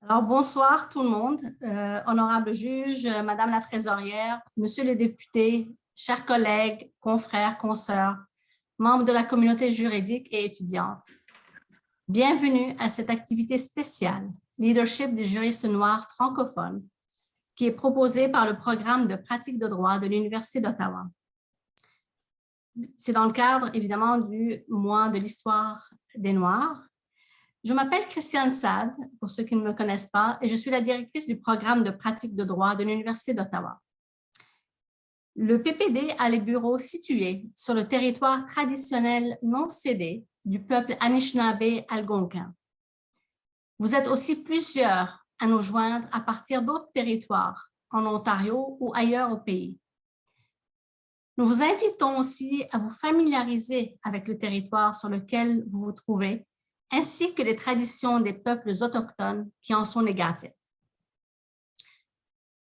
Alors, bonsoir tout le monde, honorable juge, madame la trésorière, monsieur les députés, chers collègues, confrères, consoeurs, membres de la communauté juridique et étudiante. Bienvenue à cette activité spéciale, Leadership des juristes noirs francophones, qui est proposée par le programme de pratique de droit de l'Université d'Ottawa. C'est dans le cadre, évidemment, du mois de l'histoire des Noirs. Je m'appelle Christiane Sade, pour ceux qui ne me connaissent pas, et je suis la directrice du programme de pratique de droit de l'Université d'Ottawa. Le PPD a les bureaux situés sur le territoire traditionnel non cédé du peuple Anishinaabe-Algonquin. Vous êtes aussi plusieurs à nous joindre à partir d'autres territoires, en Ontario ou ailleurs au pays. Nous vous invitons aussi à vous familiariser avec le territoire sur lequel vous vous trouvez, ainsi que les traditions des peuples autochtones qui en sont les gardiens.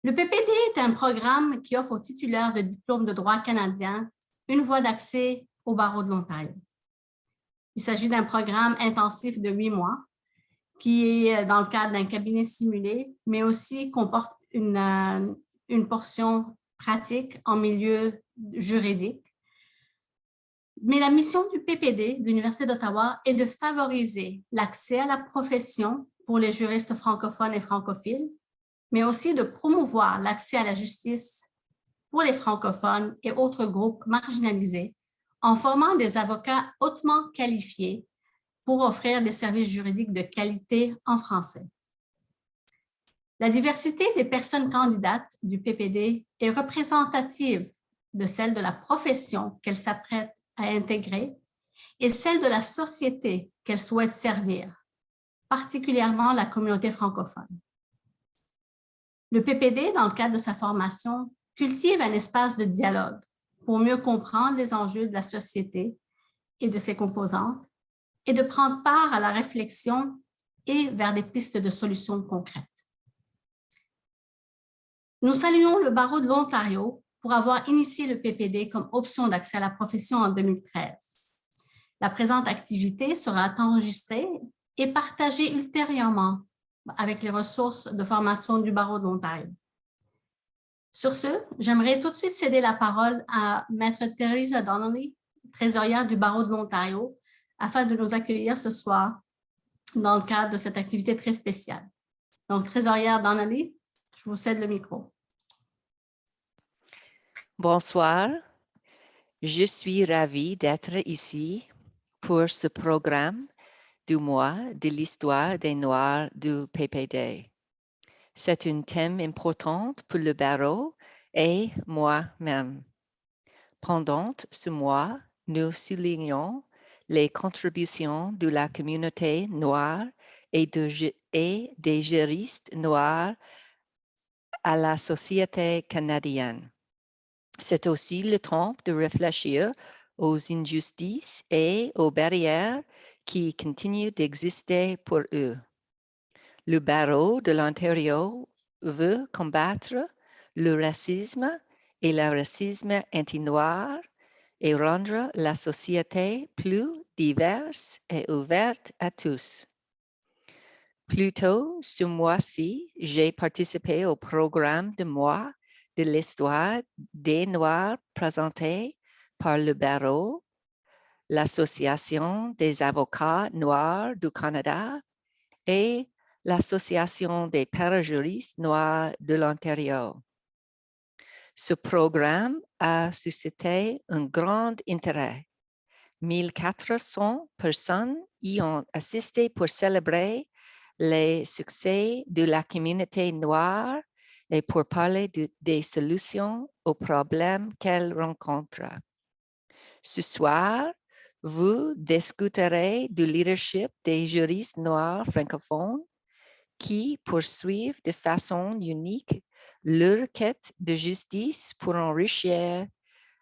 Le PPD est un programme qui offre aux titulaires de diplômes de droit canadien une voie d'accès au barreau de l'Ontario. Il s'agit d'un programme intensif de 8 mois qui est dans le cadre d'un cabinet simulé, mais aussi comporte une portion pratique en milieu juridique. Mais la mission du PPD de l'Université d'Ottawa est de favoriser l'accès à la profession pour les juristes francophones et francophiles, mais aussi de promouvoir l'accès à la justice pour les francophones et autres groupes marginalisés en formant des avocats hautement qualifiés pour offrir des services juridiques de qualité en français. La diversité des personnes candidates du PPD est représentative de celle de la profession qu'elle s'apprête à intégrer et celle de la société qu'elle souhaite servir, particulièrement la communauté francophone. Le PPD, dans le cadre de sa formation, cultive un espace de dialogue pour mieux comprendre les enjeux de la société et de ses composantes et de prendre part à la réflexion et vers des pistes de solutions concrètes. Nous saluons le barreau de l'Ontario pour avoir initié le PPD comme option d'accès à la profession en 2013. La présente activité sera enregistrée et partagée ultérieurement avec les ressources de formation du barreau de l'Ontario. Sur ce, j'aimerais tout de suite céder la parole à Maître Theresa Donnelly, trésorière du barreau de l'Ontario, afin de nous accueillir ce soir dans le cadre de cette activité très spéciale. Donc, trésorière Donnelly, je vous cède le micro. Bonsoir, je suis ravie d'être ici pour ce programme du mois de l'histoire des Noirs du PPD. C'est un thème important pour le barreau et moi-même. Pendant ce mois, nous soulignons les contributions de la communauté noire et des juristes noirs à la société canadienne. C'est aussi le temps de réfléchir aux injustices et aux barrières qui continuent d'exister pour eux. Le barreau de l'Ontario veut combattre le racisme et le racisme anti-noir et rendre la société plus diverse et ouverte à tous. Plus tôt ce mois-ci, j'ai participé au programme de mois de l'histoire des Noirs présenté par le barreau, l'Association des avocats noirs du Canada et l'Association des parajuristes noirs de l'Ontario. Ce programme a suscité un grand intérêt. 1400 personnes y ont assisté pour célébrer les succès de la communauté noire et pour parler des solutions aux problèmes qu'elle rencontre. Ce soir, vous discuterez du leadership des juristes noirs francophones qui poursuivent de façon unique leur quête de justice pour enrichir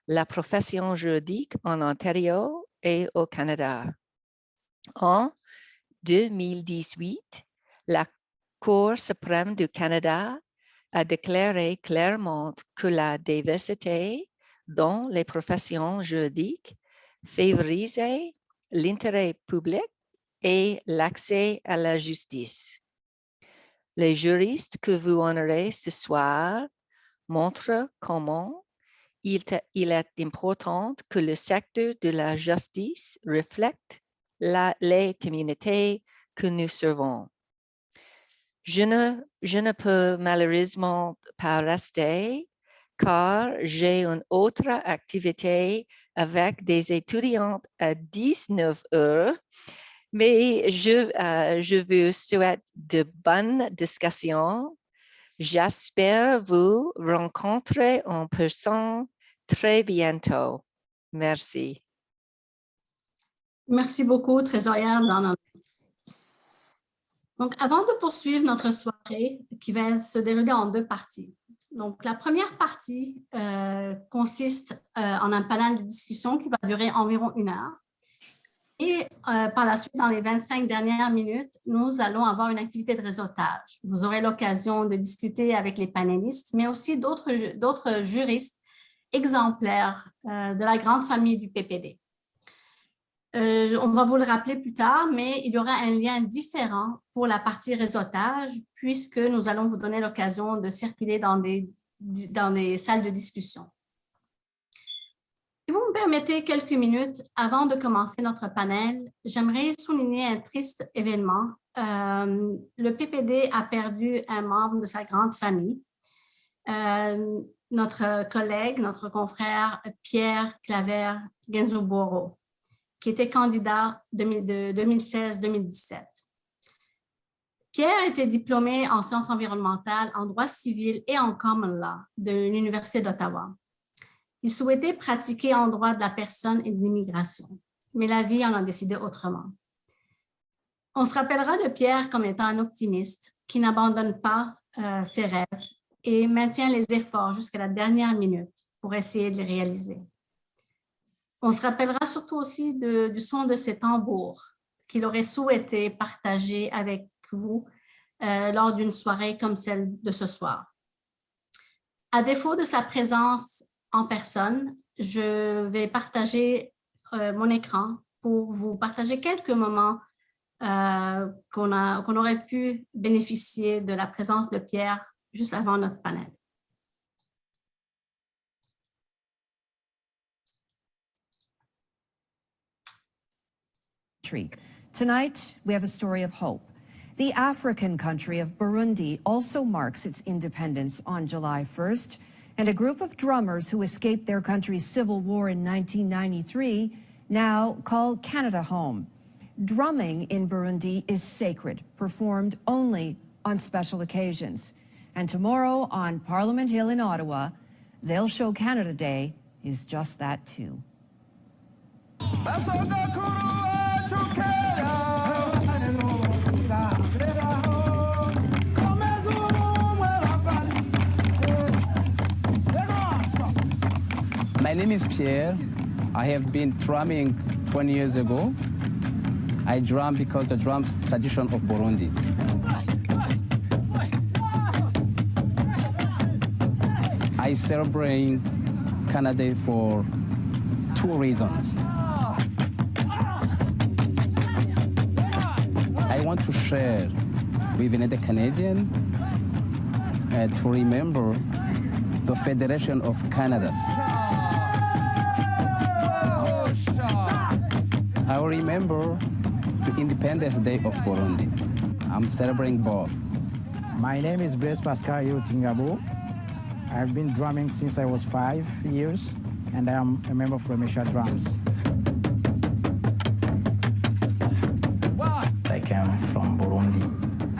la profession juridique en Ontario et au Canada. En 2018, la Cour suprême du Canada a déclaré clairement que la diversité dans les professions juridiques favorisait l'intérêt public et l'accès à la justice. Les juristes que vous honorez ce soir montrent comment il est important que le secteur de la justice reflète les communautés que nous servons. Je ne peux malheureusement pas rester car j'ai une autre activité avec des étudiantes à 19 heures, mais je vous souhaite de bonnes discussions. J'espère vous rencontrer en personne très bientôt. Merci. Merci beaucoup, trésorière Donald. Donc, avant de poursuivre notre soirée qui va se dérouler en deux parties. Donc, la première partie consiste en un panel de discussion qui va durer environ 1 heure. Et par la suite, dans les 25 dernières minutes, nous allons avoir une activité de réseautage. Vous aurez l'occasion de discuter avec les panélistes, mais aussi d'autres juristes exemplaires de la grande famille du PPD. On va vous le rappeler plus tard, mais il y aura un lien différent pour la partie réseautage puisque nous allons vous donner l'occasion de circuler dans des salles de discussion. Si vous me permettez quelques minutes avant de commencer notre panel, j'aimerais souligner un triste événement. Le PPD a perdu un membre de sa grande famille. Notre collègue, notre confrère Pierre Claver Genzoboro, qui était candidat de 2016-2017. Pierre était diplômé en sciences environnementales, en droit civil et en common law de l'Université d'Ottawa. Il souhaitait pratiquer en droit de la personne et de l'immigration, mais la vie en a décidé autrement. On se rappellera de Pierre comme étant un optimiste qui n'abandonne pas ses rêves et maintient les efforts jusqu'à la dernière minute pour essayer de les réaliser. On se rappellera surtout aussi du son de ses tambours qu'il aurait souhaité partager avec vous lors d'une soirée comme celle de ce soir. À défaut de sa présence en personne, je vais partager mon écran pour vous partager quelques moments qu'on aurait pu bénéficier de la présence de Pierre juste avant notre panel. Tonight, we have a story of hope. The African country of Burundi also marks its independence on July 1st, and a group of drummers who escaped their country's civil war in 1993 now call Canada home. Drumming in Burundi is sacred, performed only on special occasions. And tomorrow on Parliament Hill in Ottawa, they'll show Canada Day is just that too. My name is Pierre. I have been drumming 20 years ago. I drum because the drums tradition of Burundi. I celebrate Canada for 2 reasons. I want to share with another Canadian to remember the Federation of Canada. I remember the Independence Day of Burundi. I'm celebrating both. My name is Blaise Pascal Yotingabo. I've been drumming since I was 5 years, and I'm a member of Remesha Drums. I came from Burundi,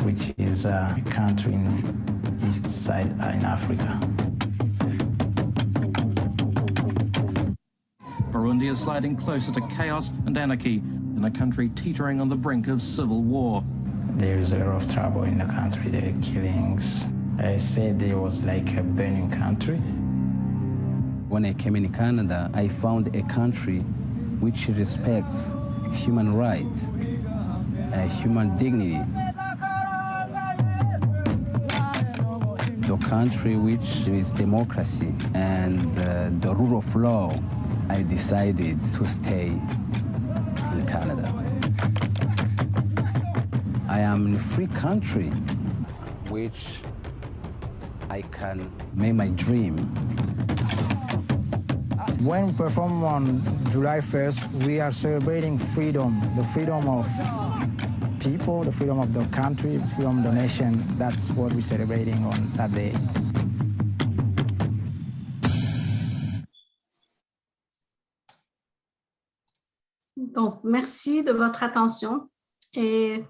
which is a country in the east side in Africa. Burundi is sliding closer to chaos and anarchy in a country teetering on the brink of civil war. There is a lot of trouble in the country, there are killings. I said there was like a burning country. When I came in Canada, I found a country which respects human rights, human dignity. The country which is democracy and the rule of law. I decided to stay in Canada. I am in a free country which I can make my dream. When we perform on July 1st, we are celebrating freedom, the freedom of people, the freedom of the country, the freedom of the nation. That's what we're celebrating on that day. Donc, merci de votre attention et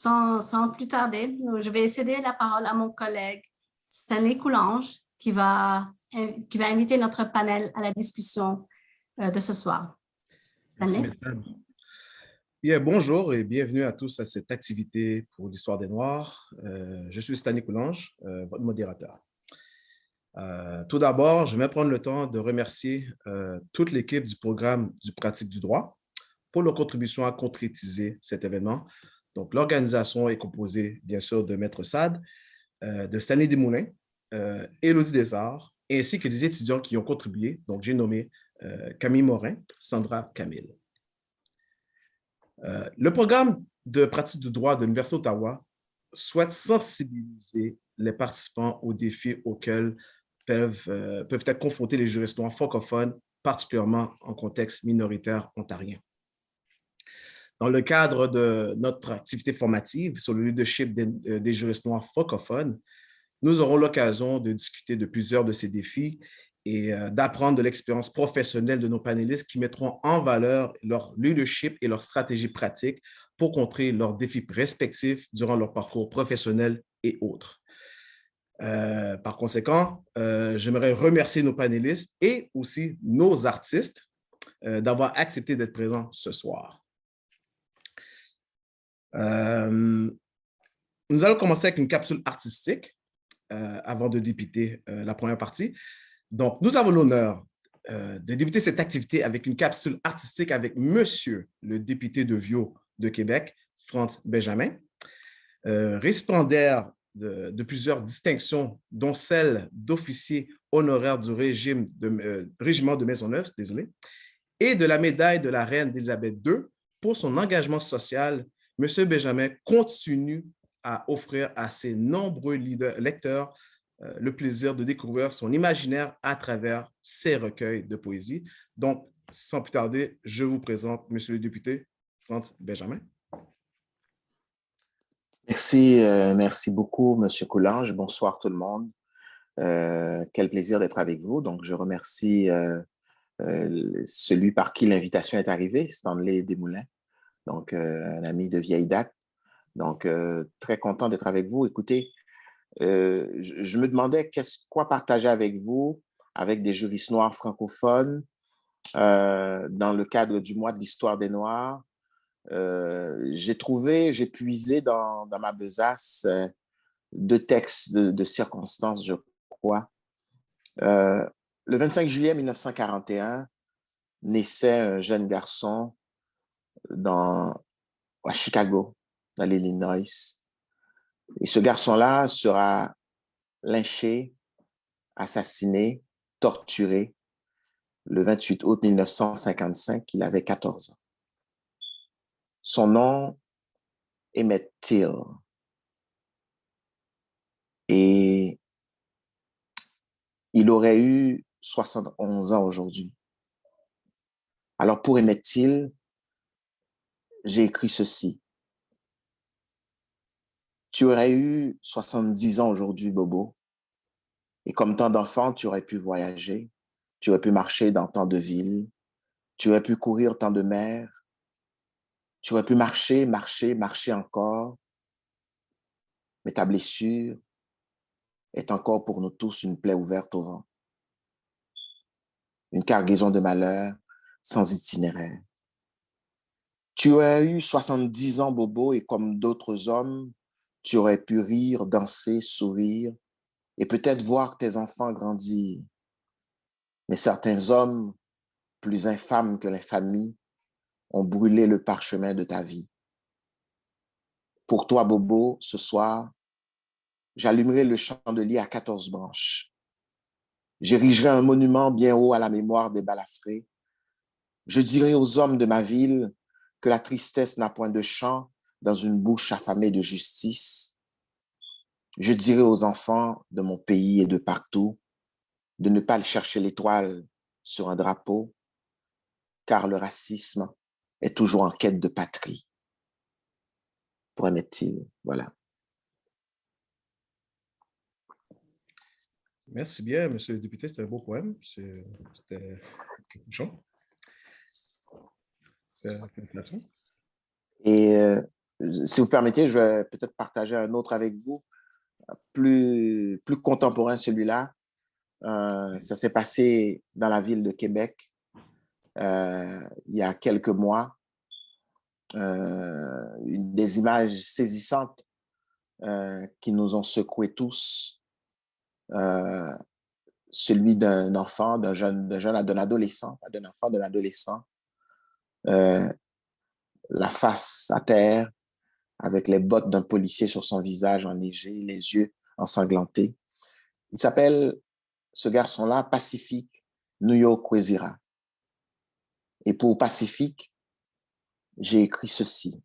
sans plus tarder, je vais céder la parole à mon collègue Stanley Coulanges qui va inviter notre panel à la discussion de ce soir. Merci, Mélissane. Bien, bonjour et bienvenue à tous à cette activité pour l'histoire des Noirs. Je suis Stanley Coulanges, votre modérateur. Tout d'abord, je vais prendre le temps de remercier toute l'équipe du programme du Pratique du droit pour leur contribution à concrétiser cet événement. Donc, l'organisation est composée, bien sûr, de Maître Sade, de Stanley Desmoulins, Élodie Desarts, ainsi que des étudiants qui ont contribué. Donc, j'ai nommé Camille Morin, Sandra Camille. Le programme de pratique du droit de l'Université d'Ottawa souhaite sensibiliser les participants aux défis auxquels peuvent être confrontés les juristes noirs francophones, particulièrement en contexte minoritaire ontarien. Dans le cadre de notre activité formative sur le leadership des juristes noirs francophones, nous aurons l'occasion de discuter de plusieurs de ces défis et d'apprendre de l'expérience professionnelle de nos panélistes qui mettront en valeur leur leadership et leur stratégie pratique pour contrer leurs défis respectifs durant leur parcours professionnel et autres. Par conséquent, j'aimerais remercier nos panélistes et aussi nos artistes d'avoir accepté d'être présents ce soir. Nous allons commencer avec une capsule artistique avant de débuter la première partie. Donc, nous avons l'honneur de débuter cette activité avec une capsule artistique avec Monsieur le député de Viau de Québec, Frantz Benjamin, récipiendaire de plusieurs distinctions, dont celle d'officier honoraire du régiment de Maisonneuve, et de la médaille de la reine d'Élisabeth II pour son engagement social. M. Benjamin continue à offrir à ses nombreux lecteurs le plaisir de découvrir son imaginaire à travers ses recueils de poésie. Donc, sans plus tarder, je vous présente M. le député Frantz Benjamin. Merci beaucoup, M. Coulanges. Bonsoir tout le monde. Quel plaisir d'être avec vous. Donc, je remercie celui par qui l'invitation est arrivée, Stanley Desmoulins, donc un ami de vieille date. Donc, très content d'être avec vous. Écoutez, je me demandais quoi partager avec vous, avec des juristes noirs francophones, dans le cadre du mois de l'histoire des Noirs. J'ai puisé dans ma besace deux textes de circonstances, je crois. Le 25 juillet 1941, naissait un jeune garçon à Chicago, dans l'Illinois. Et ce garçon-là sera lynché, assassiné, torturé le 28 août 1955. Il avait 14 ans. Son nom, Emmett Till. Et il aurait eu 71 ans aujourd'hui. Alors pour Emmett Till, j'ai écrit ceci. Tu aurais eu 70 ans aujourd'hui, Bobo. Et comme tant d'enfants, tu aurais pu voyager, tu aurais pu marcher dans tant de villes, tu aurais pu courir tant de mers, tu aurais pu marcher encore. Mais ta blessure est encore pour nous tous une plaie ouverte au vent. Une cargaison de malheur sans itinéraire. Tu aurais eu 70 ans, Bobo, et comme d'autres hommes, tu aurais pu rire, danser, sourire et peut-être voir tes enfants grandir. Mais certains hommes, plus infâmes que l'infamie, ont brûlé le parchemin de ta vie. Pour toi, Bobo, ce soir, j'allumerai le chandelier à 14 branches. J'érigerai un monument bien haut à la mémoire des balafrés. Je dirai aux hommes de ma ville que la tristesse n'a point de chant dans une bouche affamée de justice. Je dirai aux enfants de mon pays et de partout de ne pas chercher l'étoile sur un drapeau, car le racisme est toujours en quête de patrie. Promet-il, voilà. Merci bien, monsieur le député. C'était un beau poème. C'était touchant. Félicitations. Et si vous permettez, je vais peut-être partager un autre avec vous, plus contemporain celui-là. Ça s'est passé dans la ville de Québec il y a quelques mois. Des images saisissantes qui nous ont secoués tous. Celui d'un enfant, d'un adolescent, pas d'un enfant, d'un adolescent, la face à terre, avec les bottes d'un policier sur son visage enneigé, les yeux ensanglantés. Il s'appelle, ce garçon-là, Pacifique Nuyo-Kwezira. Et pour Pacifique, j'ai écrit ceci.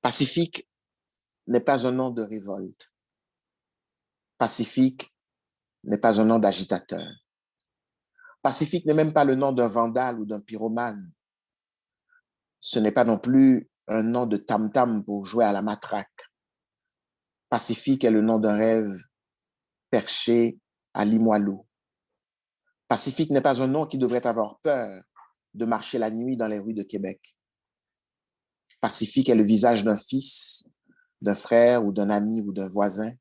Pacifique n'est pas un nom de révolte. Pacifique n'est pas un nom d'agitateur. Pacifique n'est même pas le nom d'un vandale ou d'un pyromane. Ce n'est pas non plus un nom de tam-tam pour jouer à la matraque. Pacifique est le nom d'un rêve perché à Limoilou. Pacifique n'est pas un nom qui devrait avoir peur de marcher la nuit dans les rues de Québec. Pacifique est le visage d'un fils, d'un frère ou d'un ami ou d'un voisin.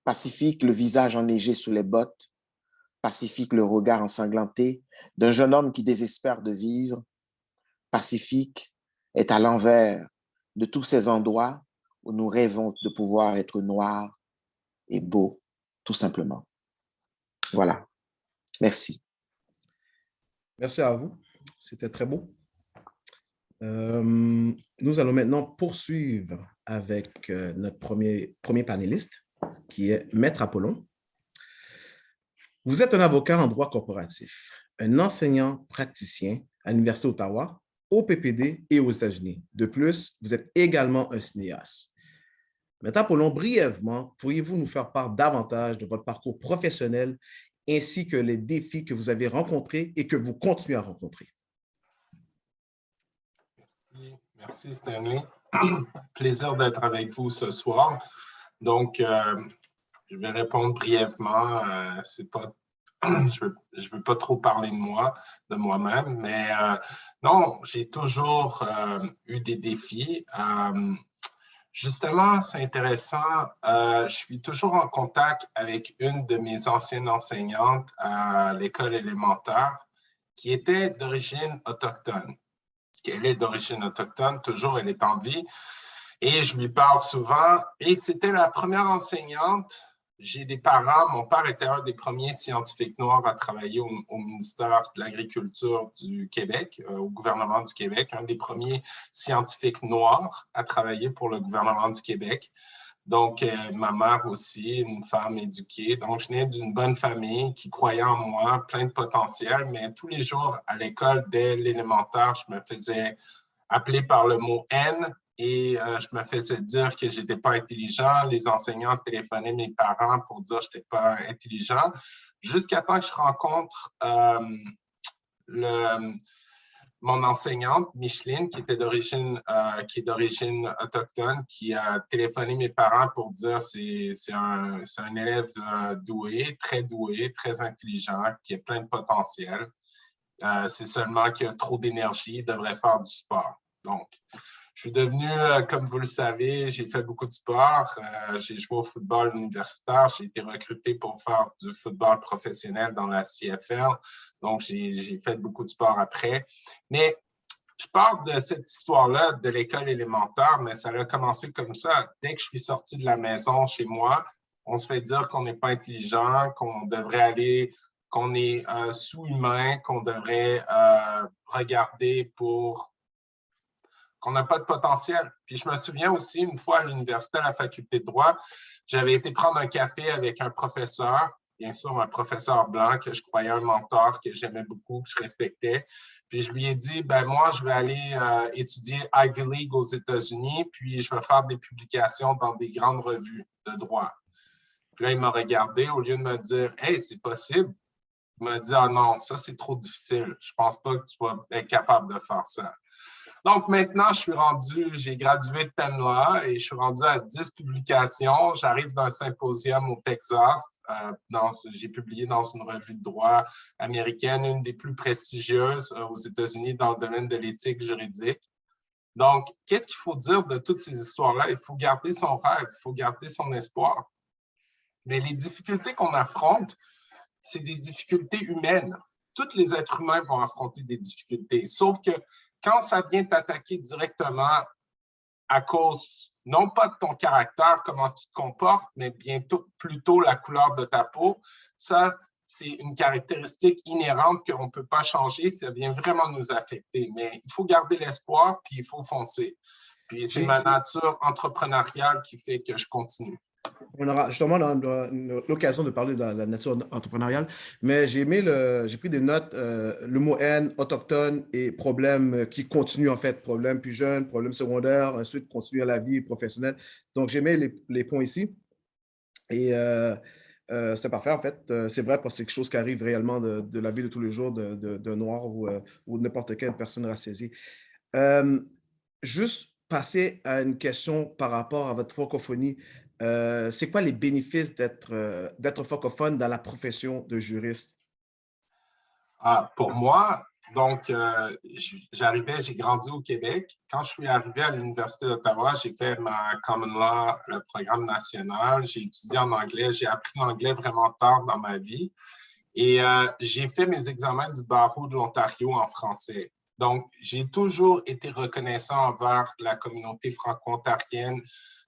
Pacifique, le visage enneigé sous les bottes. Pacifique, le regard ensanglanté d'un jeune homme qui désespère de vivre. Pacifique est à l'envers de tous ces endroits où nous rêvons de pouvoir être noirs et beaux, tout simplement. Voilà. Merci. Merci à vous. C'était très beau. Nous allons maintenant poursuivre avec notre premier panéliste, qui est Maître Apollon. Vous êtes un avocat en droit corporatif, un enseignant praticien à l'Université d'Ottawa, au PPD et aux États-Unis. De plus, vous êtes également un cinéaste. Maître Apollon, brièvement, pourriez-vous nous faire part davantage de votre parcours professionnel ainsi que les défis que vous avez rencontrés et que vous continuez à rencontrer? Merci Stanley. Plaisir d'être avec vous ce soir. Donc, je vais répondre brièvement. Je veux pas trop parler de moi-même, mais non, j'ai toujours eu des défis. Justement, c'est intéressant. Je suis toujours en contact avec une de mes anciennes enseignantes à l'école élémentaire qui était d'origine autochtone. Elle est d'origine autochtone, toujours, elle est en vie. Et je lui parle souvent. Et c'était la première enseignante. J'ai des parents. Mon père était un des premiers scientifiques noirs à travailler au ministère de l'Agriculture du Québec, au gouvernement du Québec, un des premiers scientifiques noirs à travailler pour le gouvernement du Québec. Donc, ma mère aussi, une femme éduquée. Donc, je venais d'une bonne famille qui croyait en moi, plein de potentiel, mais tous les jours à l'école, dès l'élémentaire, je me faisais appeler par le mot « N » et je me faisais dire que je n'étais pas intelligent. Les enseignants téléphonaient mes parents pour dire que je n'étais pas intelligent, jusqu'à temps que je rencontre mon enseignante, Micheline, qui est d'origine autochtone, qui a téléphoné mes parents pour dire que c'est un élève doué, très intelligent, qui a plein de potentiel. C'est seulement qu'il a trop d'énergie, il devrait faire du sport. Donc, je suis devenu, comme vous le savez, j'ai fait beaucoup de sport. J'ai joué au football universitaire. J'ai été recruté pour faire du football professionnel dans la CFL. Donc, j'ai fait beaucoup de sport après. Mais je parle de cette histoire-là de l'école élémentaire, mais ça a commencé comme ça. Dès que je suis sorti de la maison chez moi, on se fait dire qu'on n'est pas intelligent, qu'on devrait aller, qu'on est sous-humain, qu'on devrait regarder pour qu'on n'a pas de potentiel. Puis je me souviens aussi, une fois à l'université, à la faculté de droit, j'avais été prendre un café avec un professeur bien sûr, un professeur blanc que je croyais un mentor, que j'aimais beaucoup, que je respectais. Puis je lui ai dit, ben moi, je vais aller étudier Ivy League aux États-Unis, puis je vais faire des publications dans des grandes revues de droit. Puis là, il m'a regardé, au lieu de me dire, hey, c'est possible, il m'a dit, ah non, ça c'est trop difficile. Je pense pas que tu vas être capable de faire ça. Donc maintenant, j'ai gradué de Penn et je suis rendu à 10 publications. J'arrive d'un symposium au Texas. J'ai publié dans une revue de droit américaine, une des plus prestigieuses aux États-Unis dans le domaine de l'éthique juridique. Donc, qu'est-ce qu'il faut dire de toutes ces histoires-là? Il faut garder son rêve, il faut garder son espoir. Mais les difficultés qu'on affronte, c'est des difficultés humaines. Tous les êtres humains vont affronter des difficultés, sauf que quand ça vient t'attaquer directement à cause, non pas de ton caractère, comment tu te comportes, mais plutôt la couleur de ta peau, ça, c'est une caractéristique inhérente qu'on ne peut pas changer, ça vient vraiment nous affecter. Mais il faut garder l'espoir, puis il faut foncer. Puis c'est ma nature entrepreneuriale qui fait que je continue. On aura justement l'occasion de parler de la nature entrepreneuriale, mais j'ai pris des notes, le mot haine, autochtone et problème qui continue en fait, problème plus jeune, problème secondaire, ensuite continuer à la vie professionnelle. Donc j'ai mis les points ici et c'est parfait en fait. C'est vrai parce que c'est quelque chose qui arrive réellement de la vie de tous les jours de Noirs ou de n'importe quelle personne racisée. Juste passer à une question par rapport à votre francophonie. C'est quoi les bénéfices d'être francophone dans la profession de juriste? Pour moi, donc, j'ai grandi au Québec. Quand je suis arrivé à l'Université d'Ottawa, j'ai fait ma Common Law, le programme national. J'ai étudié en anglais. J'ai appris l'anglais vraiment tard dans ma vie. Et j'ai fait mes examens du barreau de l'Ontario en français. Donc, j'ai toujours été reconnaissant envers la communauté franco-ontarienne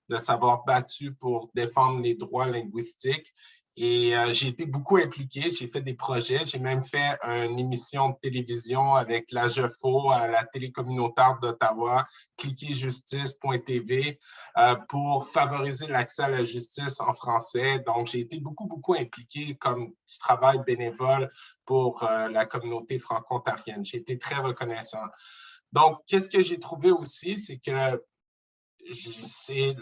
de s'avoir battu pour défendre les droits linguistiques. Et j'ai été beaucoup impliqué, j'ai fait des projets, j'ai même fait une émission de télévision avec la GEFO à la télé communautaire d'Ottawa, cliquezjustice.tv, pour favoriser l'accès à la justice en français. Donc, j'ai été beaucoup impliqué comme du travail bénévole pour la communauté franco-ontarienne. J'ai été très reconnaissant. Donc, qu'est-ce que j'ai trouvé aussi, c'est que c'est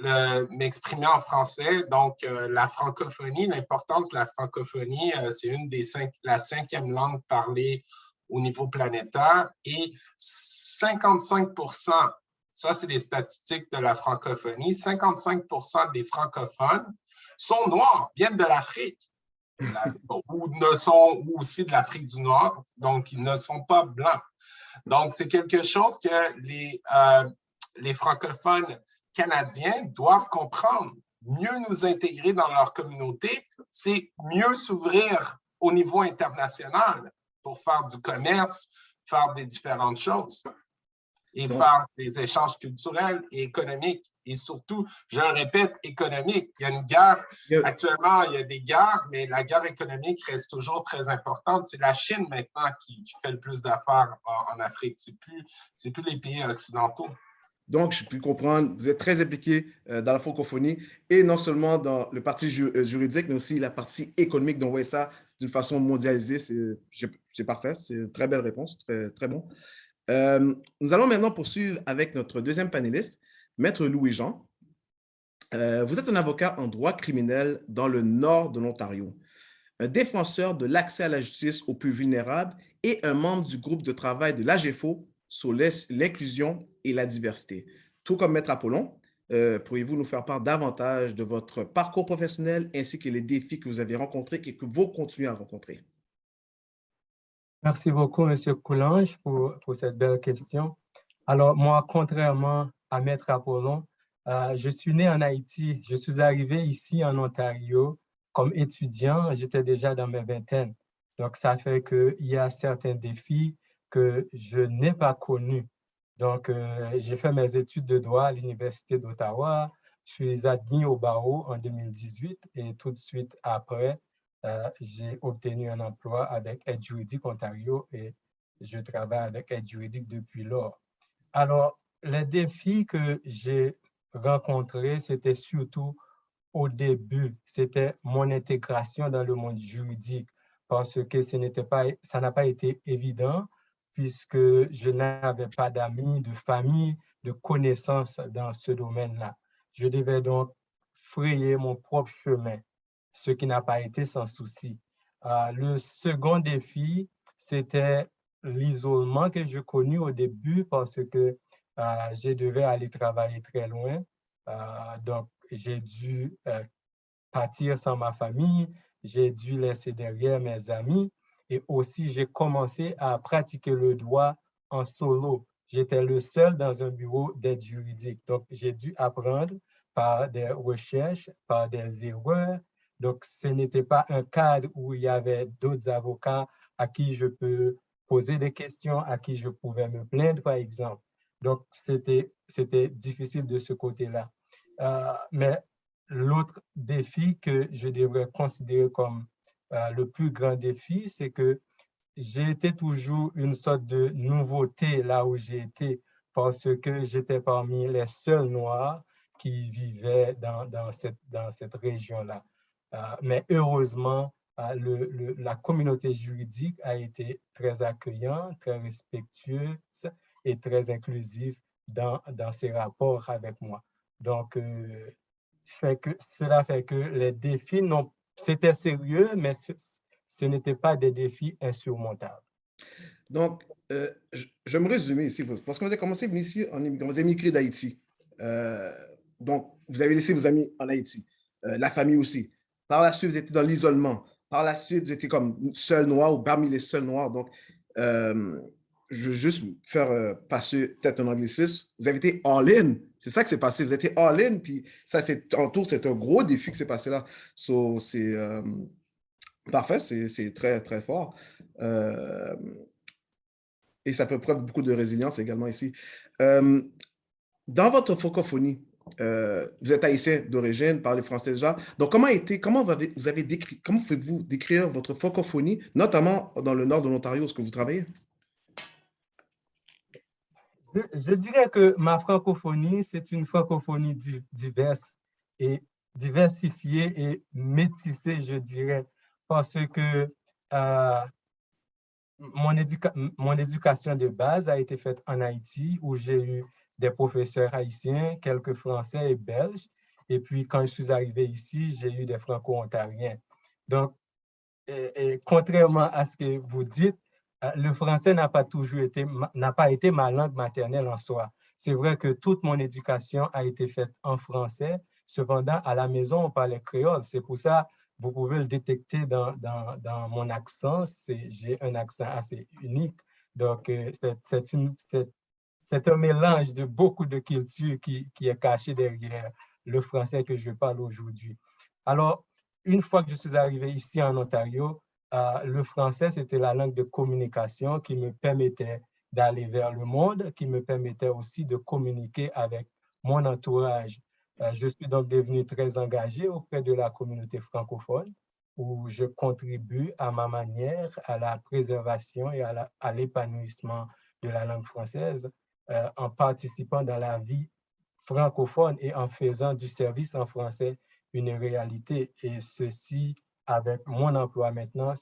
m'exprimer en français. Donc, la francophonie, l'importance de la francophonie, c'est la 5e langue parlée au niveau planétaire et 55%, ça c'est les statistiques de la francophonie, 55% des francophones sont noirs, viennent de l'Afrique ou aussi de l'Afrique du Nord, donc ils ne sont pas blancs. Donc, c'est quelque chose que les francophones canadiens doivent comprendre. Mieux nous intégrer dans leur communauté, c'est mieux s'ouvrir au niveau international pour faire du commerce, faire des différentes choses et faire des échanges culturels et économiques. Et surtout, je le répète, économique. Il y a une guerre. Actuellement, il y a des guerres, mais la guerre économique reste toujours très importante. C'est la Chine maintenant qui fait le plus d'affaires en Afrique. C'est plus les pays occidentaux. Donc, je peux comprendre, vous êtes très impliqué dans la francophonie et non seulement dans le parti juridique, mais aussi la partie économique d'envoyer ça d'une façon mondialisée. C'est parfait, c'est une très belle réponse, très bon. Nous allons maintenant poursuivre avec notre deuxième panéliste, Maître Louis-Jean. Vous êtes un avocat en droit criminel dans le nord de l'Ontario, un défenseur de l'accès à la justice aux plus vulnérables et un membre du groupe de travail de l'AGEFO sur l'inclusion et la diversité. Tout comme Maître Apollon, pourriez-vous nous faire part davantage de votre parcours professionnel ainsi que les défis que vous avez rencontrés et que vous continuez à rencontrer? Merci beaucoup, M. Coulange, pour cette belle question. Alors, moi, contrairement à Maître Apollon, je suis né en Haïti. Je suis arrivé ici en Ontario comme étudiant. J'étais déjà dans mes vingtaines. Donc, ça fait qu'il y a certains défis que je n'ai pas connus. Donc, j'ai fait mes études de droit à l'Université d'Ottawa. Je suis admis au barreau en 2018 et tout de suite après, j'ai obtenu un emploi avec Aide juridique Ontario et je travaille avec Aide juridique depuis lors. Alors, les défis que j'ai rencontrés, c'était surtout au début, c'était mon intégration dans le monde juridique parce que ça n'a pas été évident puisque je n'avais pas d'amis, de famille, de connaissances dans ce domaine-là. Je devais donc frayer mon propre chemin, ce qui n'a pas été sans souci. Le second défi, c'était l'isolement que j'ai connu au début parce que je devais aller travailler très loin. Donc, j'ai dû partir sans ma famille, j'ai dû laisser derrière mes amis et aussi j'ai commencé à pratiquer le droit en solo. J'étais le seul dans un bureau d'aide juridique. Donc, j'ai dû apprendre par des recherches, par des erreurs. Donc, ce n'était pas un cadre où il y avait d'autres avocats à qui je peux poser des questions, à qui je pouvais me plaindre, par exemple. Donc, c'était difficile de ce côté-là. Mais l'autre défi que je devrais considérer comme le plus grand défi, c'est que j'ai été toujours une sorte de nouveauté là où j'ai été parce que j'étais parmi les seuls Noirs qui vivaient dans cette région-là. Mais heureusement, la communauté juridique a été très accueillante, très respectueuse et très inclusive dans ses rapports avec moi. Donc, cela fait que les défis, c'était sérieux, mais ce n'étaient pas des défis insurmontables. Donc, je me résumer ici, parce que vous avez commencé à venir ici, vous avez migré d'Haïti. Donc, vous avez laissé vos amis en Haïti, la famille aussi. Par la suite, vous étiez dans l'isolement. Par la suite, vous étiez comme seul noir ou parmi les seuls noirs. Donc, je veux juste faire passer peut-être un anglicisme. Vous avez été all-in. C'est ça qui s'est passé. Vous étiez all-in, puis ça, c'est un gros défi qui s'est passé là. So, c'est parfait, c'est très, très fort. Et ça fait preuve de beaucoup de résilience également ici. Dans votre francophonie, vous êtes haïtien d'origine, parlez français déjà. Donc, comment pouvez-vous décrire votre francophonie, notamment dans le nord de l'Ontario, où est-ce que vous travaillez? Je dirais que ma francophonie, c'est une francophonie diverse et diversifiée et métissée, je dirais, parce que mon éducation de base a été faite en Haïti, où j'ai eu des professeurs haïtiens, quelques Français et Belges. Et puis, quand je suis arrivé ici, j'ai eu des Franco-Ontariens. Donc, contrairement à ce que vous dites, le français n'a pas été ma langue maternelle en soi. C'est vrai que toute mon éducation a été faite en français. Cependant, à la maison, on parlait créole. C'est pour ça, vous pouvez le détecter dans mon accent. J'ai un accent assez unique. Donc, c'est un mélange de beaucoup de cultures qui est caché derrière le français que je parle aujourd'hui. Alors, une fois que je suis arrivé ici en Ontario, le français, c'était la langue de communication qui me permettait d'aller vers le monde, qui me permettait aussi de communiquer avec mon entourage. Je suis donc devenu très engagé auprès de la communauté francophone, où je contribue à ma manière à la préservation et à l'épanouissement de la langue française en participant dans la vie francophone et en faisant du service en français une réalité. Et ceci, avec mon emploi maintenant,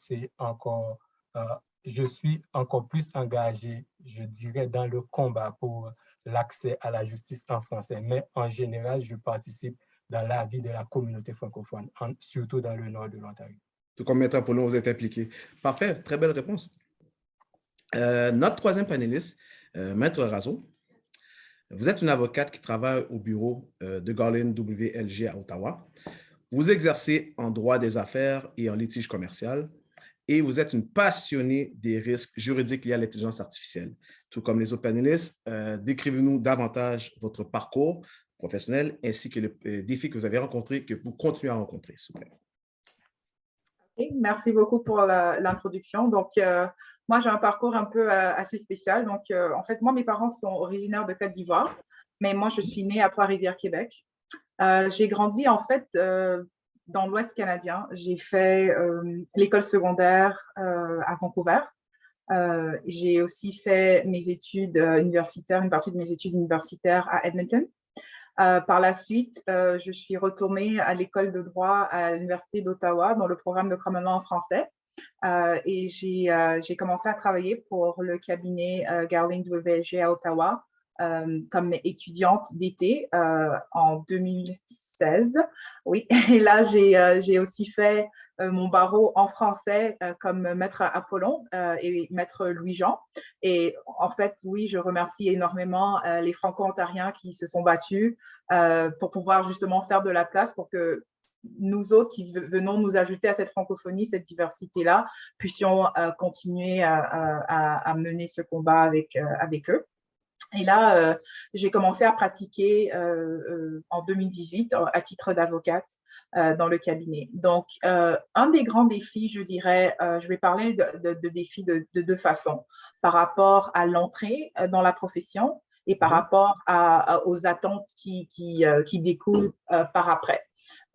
je suis encore plus engagé, je dirais, dans le combat pour l'accès à la justice en français. Mais en général, je participe dans la vie de la communauté francophone, surtout dans le nord de l'Ontario. Tout comme Maître Apollon, vous êtes impliqué. Parfait, très belle réponse. Notre troisième panéliste, Maître Razo. Vous êtes une avocate qui travaille au bureau de Garland WLG à Ottawa. Vous exercez en droit des affaires et en litige commercial et vous êtes une passionnée des risques juridiques liés à l'intelligence artificielle. Tout comme les autres panélistes, décrivez-nous davantage votre parcours professionnel ainsi que les défis que vous avez rencontrés, que vous continuez à rencontrer, s'il vous plaît. Okay, merci beaucoup pour l'introduction. Donc, moi, j'ai un parcours un peu assez spécial. Donc, en fait, moi, mes parents sont originaires de Côte d'Ivoire, mais moi, je suis née à Trois-Rivières, Québec. J'ai grandi, en fait, dans l'Ouest canadien. J'ai fait l'école secondaire à Vancouver. J'ai aussi fait mes études universitaires, une partie de mes études universitaires à Edmonton. Par la suite, je suis retournée à l'école de droit à l'Université d'Ottawa dans le programme de commandement en français. Et j'ai commencé à travailler pour le cabinet Garling WVSG à Ottawa comme étudiante d'été en 2016. Oui, et là, j'ai aussi fait mon barreau en français comme maître Apollon et maître Louis-Jean. Et en fait, oui, je remercie énormément les Franco-Ontariens qui se sont battus pour pouvoir justement faire de la place pour que nous autres qui venons nous ajouter à cette francophonie, cette diversité-là, puissions continuer à mener ce combat avec eux. Et là, j'ai commencé à pratiquer en 2018 à titre d'avocate dans le cabinet. Donc, un des grands défis, je dirais, je vais parler de défis de deux façons, par rapport à l'entrée dans la profession et par rapport aux attentes qui découlent par après.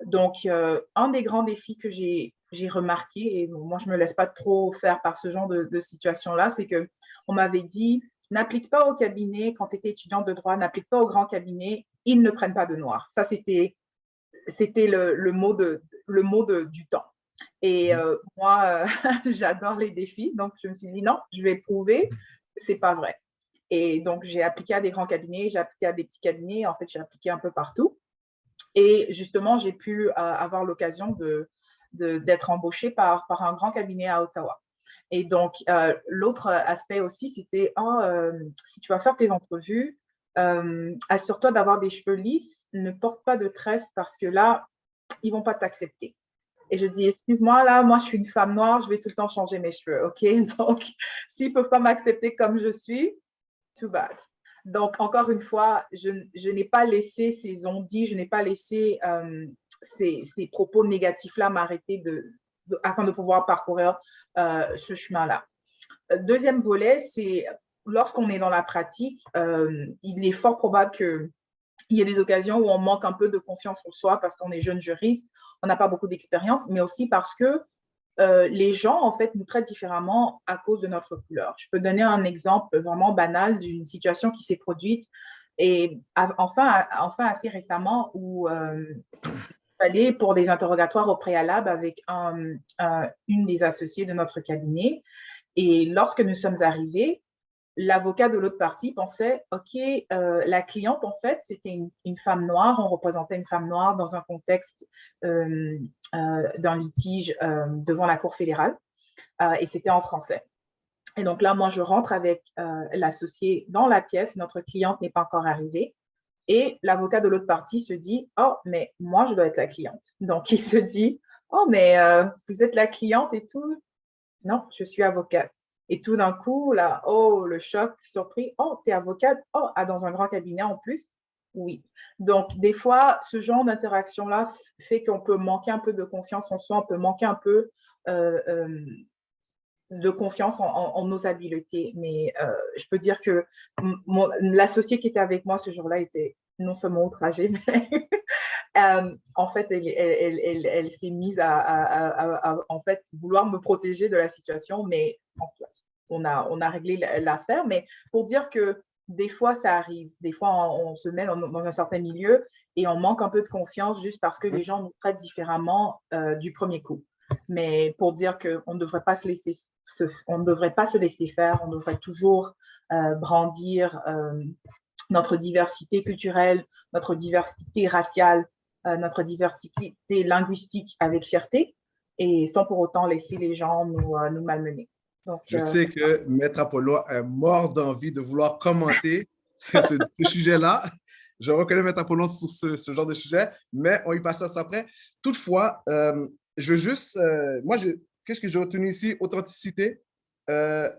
Donc, un des grands défis que j'ai remarqué, et moi, je ne me laisse pas trop faire par ce genre de situation-là, c'est qu'on m'avait dit, n'applique pas au cabinet, quand tu étais étudiante de droit, n'applique pas au grand cabinet, ils ne prennent pas de noirs. Ça, c'était le mot du temps. Et moi, j'adore les défis, donc je me suis dit, non, je vais prouver que ce n'est pas vrai. Et donc, j'ai appliqué à des grands cabinets, j'ai appliqué à des petits cabinets, en fait, j'ai appliqué un peu partout. Et justement, j'ai pu avoir l'occasion d'être embauchée par un grand cabinet à Ottawa. Et donc, l'autre aspect aussi, c'était, si tu vas faire tes entrevues, assure-toi d'avoir des cheveux lisses, ne porte pas de tresses parce que là, ils ne vont pas t'accepter. Et je dis, excuse-moi, là, moi, je suis une femme noire, je vais tout le temps changer mes cheveux, OK? Donc, s'ils ne peuvent pas m'accepter comme je suis, too bad. Donc, encore une fois, je n'ai pas laissé ces on-dit, je n'ai pas laissé ces propos négatifs-là m'arrêter afin de pouvoir parcourir ce chemin-là. Deuxième volet, c'est lorsqu'on est dans la pratique, il est fort probable qu'il y ait des occasions où on manque un peu de confiance en soi parce qu'on est jeune juriste, on n'a pas beaucoup d'expérience, mais aussi parce que les gens, en fait, nous traitent différemment à cause de notre couleur. Je peux donner un exemple vraiment banal d'une situation qui s'est produite et enfin assez récemment où allé pour des interrogatoires au préalable avec une des associées de notre cabinet. Et lorsque nous sommes arrivés, l'avocat de l'autre partie pensait, OK, la cliente, en fait, c'était une femme noire, on représentait une femme noire dans un contexte d'un litige devant la Cour fédérale, et c'était en français. Et donc là, moi, je rentre avec l'associé dans la pièce, notre cliente n'est pas encore arrivée, et l'avocat de l'autre partie se dit, oh, mais moi, je dois être la cliente. Donc, il se dit, oh, mais vous êtes la cliente et tout. Non, je suis avocate. Et tout d'un coup, là, oh, le choc, surpris. Oh, tu es avocate? Oh, dans un grand cabinet en plus? Oui. Donc, des fois, ce genre d'interaction-là fait qu'on peut manquer un peu de confiance en soi, on peut manquer un peu de confiance en nos habiletés. Mais je peux dire que l'associée qui était avec moi ce jour-là était non seulement outragée, mais en fait, elle s'est mise à en fait, vouloir me protéger de la situation, mais on a réglé l'affaire. Mais pour dire que des fois, ça arrive. Des fois, on se met dans un certain milieu et on manque un peu de confiance juste parce que les gens nous traitent différemment du premier coup. Mais pour dire qu'on ne devrait pas se laisser faire, on devrait toujours brandir notre diversité culturelle, notre diversité raciale, notre diversité linguistique avec fierté et sans pour autant laisser les gens nous malmener. Donc, je sais que Maître Apollon est mort d'envie de vouloir commenter ce sujet-là. Je reconnais Maître Apollon sur ce genre de sujet, mais on y passera après. Toutefois, je veux juste, qu'est-ce que j'ai retenu ici? Authenticité,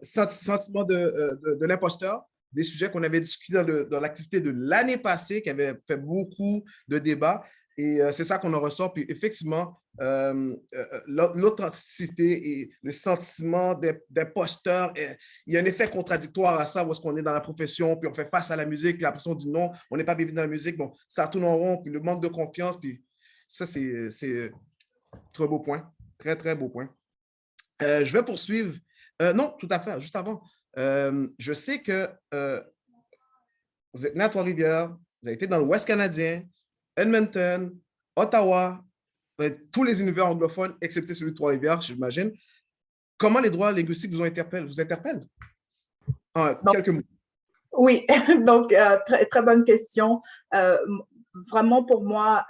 sentiment de l'imposteur, des sujets qu'on avait discutés dans l'activité de l'année passée, qui avait fait beaucoup de débats. Et c'est ça qu'on en ressort. Puis effectivement, l'authenticité et le sentiment d'imposteur, il y a un effet contradictoire à ça, où est-ce qu'on est dans la profession, puis on fait face à la musique, puis après on dit non, on n'est pas bienvenu dans la musique. Bon, ça tourne en rond, puis le manque de confiance, puis ça, c'est très beau point. Très, très beau point. Je vais poursuivre. Non, tout à fait, juste avant. Je sais que vous êtes né à Trois-Rivières, Vous avez été dans l'Ouest canadien, Edmonton, Ottawa, tous les univers anglophones, excepté celui de Trois-Rivières, j'imagine. Comment les droits linguistiques vous interpellent? En quelques mots. Oui, donc très bonne question. Vraiment, pour moi,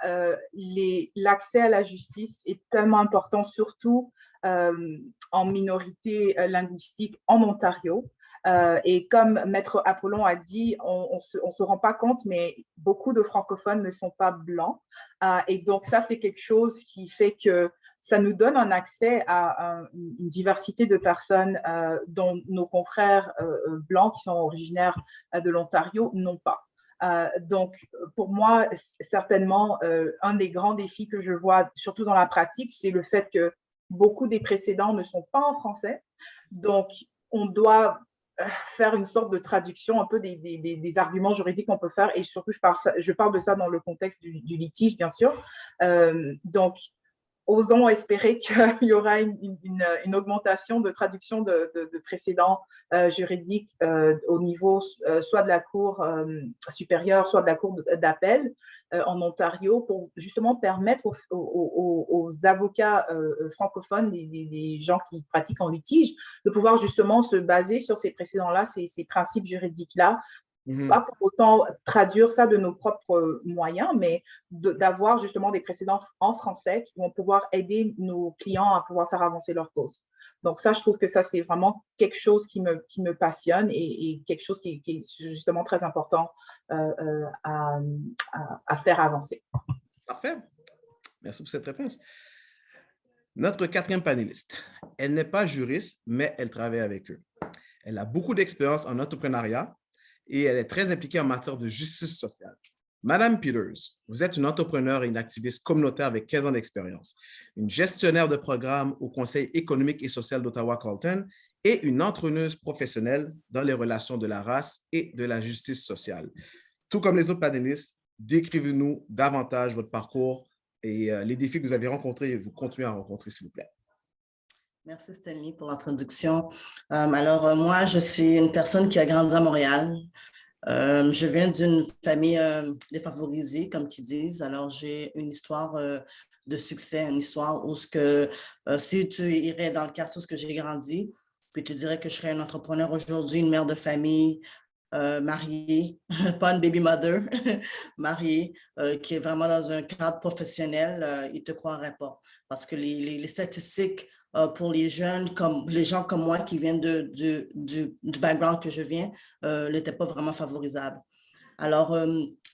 l'accès à la justice est tellement important, surtout en minorité linguistique en Ontario. Et comme Maître Apollon a dit, on ne se rend pas compte, mais beaucoup de francophones ne sont pas blancs. Et donc, ça, c'est quelque chose qui fait que ça nous donne un accès à une diversité de personnes dont nos confrères blancs qui sont originaires de l'Ontario n'ont pas. Donc, pour moi, certainement, un des grands défis que je vois, surtout dans la pratique, c'est le fait que beaucoup des précédents ne sont pas en français. Donc, on doit faire une sorte de traduction un peu des arguments juridiques qu'on peut faire. Et surtout, je parle de ça dans le contexte du litige, bien sûr. Donc, osons espérer qu'il y aura une augmentation de traduction de précédents juridiques au niveau soit de la Cour supérieure, soit de la Cour d'appel en Ontario pour justement permettre aux avocats francophones, des gens qui pratiquent en litige, de pouvoir justement se baser sur ces précédents-là, ces principes juridiques-là, pas pour autant traduire ça de nos propres moyens, mais d'avoir justement des précédents en français qui vont pouvoir aider nos clients à pouvoir faire avancer leur cause. Donc ça, je trouve que ça, c'est vraiment quelque chose qui me passionne et quelque chose qui est justement très important à faire avancer. Parfait. Merci pour cette réponse. Notre quatrième panéliste, elle n'est pas juriste, mais elle travaille avec eux. Elle a beaucoup d'expérience en entrepreneuriat et elle est très impliquée en matière de justice sociale. Madame Peters, vous êtes une entrepreneure et une activiste communautaire avec 15 ans d'expérience, une gestionnaire de programmes au Conseil économique et social d'Ottawa-Carleton et une entraîneuse professionnelle dans les relations de la race et de la justice sociale. Tout comme les autres panélistes, décrivez-nous davantage votre parcours et les défis que vous avez rencontrés et vous continuez à rencontrer, s'il vous plaît. Merci Stanley pour l'introduction. Alors, moi, je suis une personne qui a grandi à Montréal. Je viens d'une famille défavorisée, comme qu'ils disent. Alors, j'ai une histoire de succès, une histoire où si tu irais dans le quartier où j'ai grandi, puis tu dirais que je serais une entrepreneur aujourd'hui, une mère de famille, mariée, pas une baby mother, mariée, qui est vraiment dans un cadre professionnel, ils ne te croiraient pas. Parce que les statistiques pour les jeunes, les gens comme moi qui viennent du background que je viens, n'étaient pas vraiment favorisables. Alors,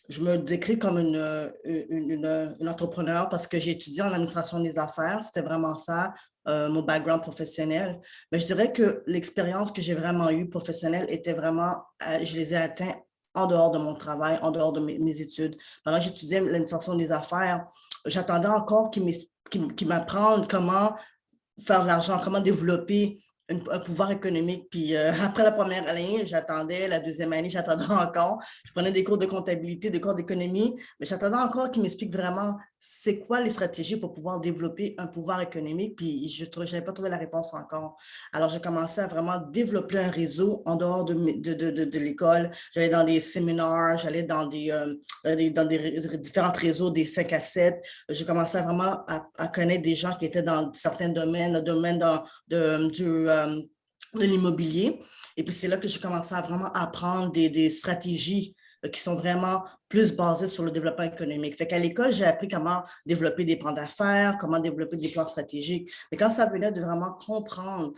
je me décris comme une entrepreneur parce que j'ai étudié en administration des affaires, c'était vraiment ça, mon background professionnel. Mais je dirais que l'expérience que j'ai vraiment eue professionnelle était vraiment, je les ai atteints en dehors de mon travail, en dehors de mes études. Pendant que j'étudiais l'administration des affaires, j'attendais encore qu'ils m'apprennent comment faire de l'argent, comment développer un pouvoir économique. Puis après la première année, j'attendais, la deuxième année, j'attendais encore. Je prenais des cours de comptabilité, des cours d'économie, mais j'attendais encore qu'ils m'expliquent vraiment c'est quoi les stratégies pour pouvoir développer un pouvoir économique. Puis je n'avais pas trouvé la réponse encore. Alors, j'ai commencé à vraiment développer un réseau en dehors de l'école. J'allais dans des séminaires, j'allais dans des différents réseaux, des 5 à 7. J'ai commencé vraiment à connaître des gens qui étaient dans certains domaines, le domaine de l'immobilier. Et puis, c'est là que j'ai commencé à vraiment apprendre des stratégies qui sont vraiment plus basées sur le développement économique. Fait qu'à l'école, j'ai appris comment développer des plans d'affaires, comment développer des plans stratégiques. Mais quand ça venait de vraiment comprendre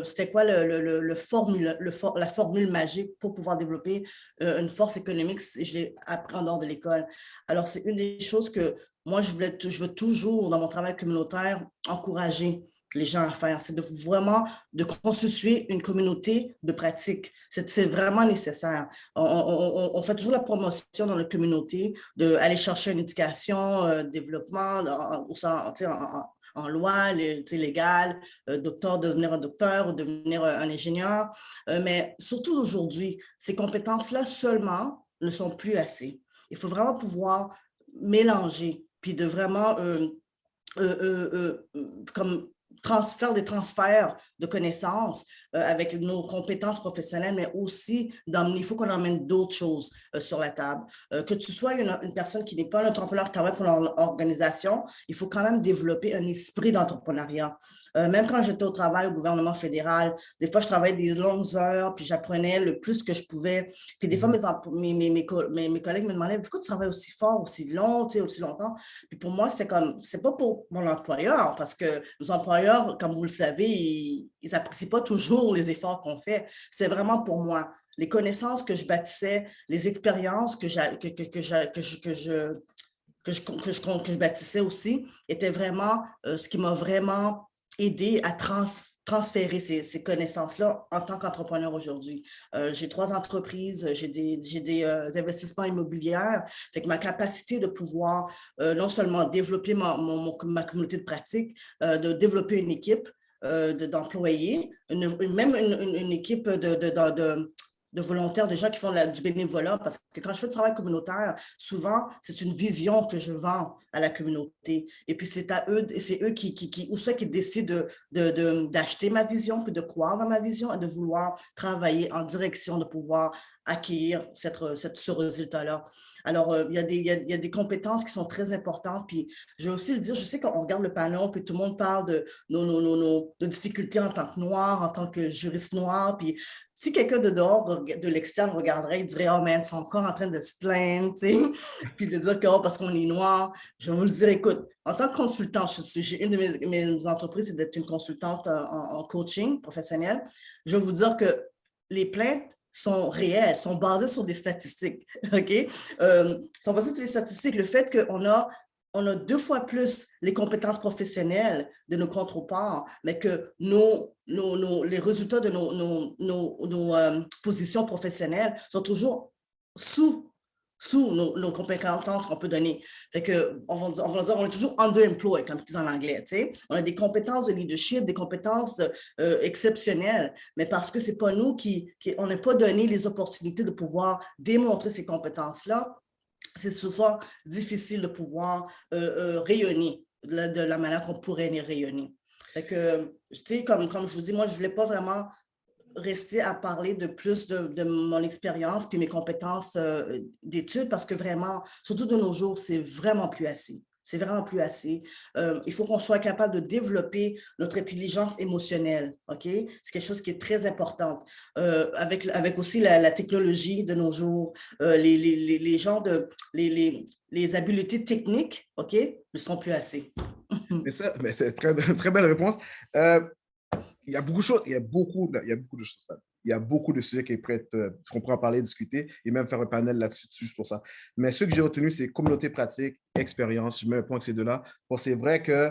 c'était quoi la formule magique pour pouvoir développer une force économique, je l'ai appris en dehors de l'école. Alors, c'est une des choses que moi, je veux toujours, dans mon travail communautaire, encourager les gens à faire, c'est de constituer une communauté de pratique. C'est vraiment nécessaire. On fait toujours la promotion dans la communauté d'aller chercher une éducation, développement, en loi, légale, devenir un docteur ou devenir un ingénieur. Mais surtout aujourd'hui, ces compétences-là seulement ne sont plus assez. Il faut vraiment pouvoir mélanger, puis de vraiment comme faire des transferts de connaissances avec nos compétences professionnelles, mais aussi il faut qu'on emmène d'autres choses sur la table. Que tu sois une personne qui n'est pas un entrepreneur qui travaille pour l'organisation, il faut quand même développer un esprit d'entrepreneuriat. Même quand j'étais au travail au gouvernement fédéral, des fois, je travaillais des longues heures, puis j'apprenais le plus que je pouvais. Puis des fois, mes collègues me demandaient « Pourquoi tu travailles aussi fort, aussi long, aussi longtemps? » Puis pour moi, c'est pas pour mon employeur, parce que nos employeurs, comme vous le savez, ils n'apprécient pas toujours les efforts qu'on fait. C'est vraiment pour moi. Les connaissances que je bâtissais, les expériences que je bâtissais aussi, étaient vraiment ce qui m'a vraiment aidé à transférer ces connaissances-là en tant qu'entrepreneur aujourd'hui. J'ai 3 entreprises, j'ai des investissements immobiliers, fait que ma capacité de pouvoir non seulement développer ma communauté de pratique, de développer une équipe d'employés, même une équipe de volontaires, de gens qui font du bénévolat, parce que quand je fais du travail communautaire, souvent, c'est une vision que je vends à la communauté. Et puis, c'est eux qui décident d'acheter ma vision, puis de croire dans ma vision et de vouloir travailler en direction de pouvoir acquérir ce résultat-là. Alors, il y a des compétences qui sont très importantes. Puis, je vais aussi le dire, je sais qu'on regarde le panneau, puis tout le monde parle de nos difficultés en tant que noir, en tant que juriste noir. Puis, si quelqu'un de dehors, de l'externe, regarderait, il dirait « Oh, man, ils sont encore en train de se plaindre, tu sais. » Puis de dire que parce qu'on est noir, je vais vous le dire, écoute, en tant que consultant, une de mes entreprises, c'est d'être une consultante en coaching professionnel. Je vais vous dire que les plaintes sont réelles, sont basées sur des statistiques, OK? Sont basées sur des statistiques. Le fait qu'on a 2 fois plus les compétences professionnelles de nos contreparts, mais que les résultats de nos positions professionnelles sont toujours sous nos compétences qu'on peut donner. Fait que, on va dire, on est toujours underemployed, comme ils disent en anglais, tu sais. On a des compétences de leadership, des compétences exceptionnelles, mais parce que c'est pas nous on n'a pas donné les opportunités de pouvoir démontrer ces compétences-là, c'est souvent difficile de pouvoir rayonner de la manière qu'on pourrait rayonner. Fait que, tu sais, comme je vous dis, moi, je voulais pas vraiment rester à parler de plus de mon expérience puis mes compétences d'études parce que vraiment, surtout de nos jours, c'est vraiment plus assez. C'est vraiment plus assez. Il faut qu'on soit capable de développer notre intelligence émotionnelle, OK? C'est quelque chose qui est très important. Avec aussi la technologie de nos jours, les habiletés techniques, OK, ne sont plus assez. Mais c'est très, très belle réponse. Il y a beaucoup de choses, il y a beaucoup de choses là. Il y a beaucoup de sujets qu'on pourra en parler, discuter et même faire un panel là-dessus juste pour ça. Mais ce que j'ai retenu, c'est communauté pratique, expérience. Je mets un point que ces deux-là. Bon, c'est vrai que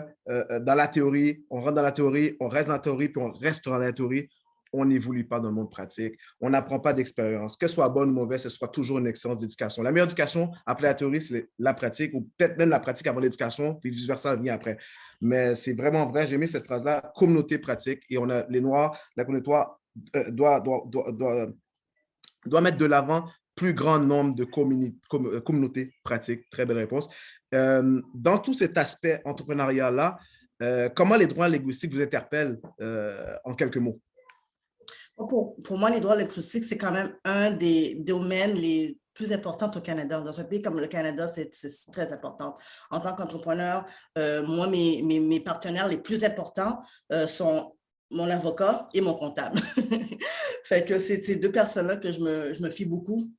dans la théorie, on rentre dans la théorie, on reste dans la théorie, puis on reste dans la théorie. On n'évolue pas dans le monde pratique. On n'apprend pas d'expérience. Que ce soit bonne ou mauvaise, ce soit toujours une excellence d'éducation. La meilleure éducation, après la théorie, c'est la pratique, ou peut-être même la pratique avant l'éducation, puis vice-versa, vient après. Mais c'est vraiment vrai, j'ai aimé cette phrase-là, communauté pratique, et on a les Noirs, la communauté doit mettre de l'avant plus grand nombre de communautés pratiques. Très belle réponse. Dans tout cet aspect entrepreneurial-là, comment les droits linguistiques vous interpellent en quelques mots? Pour moi, les droits linguistiques, c'est quand même un des domaines les plus importants au Canada. Dans un pays comme le Canada, c'est très important. En tant qu'entrepreneur, moi, mes partenaires les plus importants sont mon avocat et mon comptable. Fait que c'est ces 2 personnes-là que je me fie beaucoup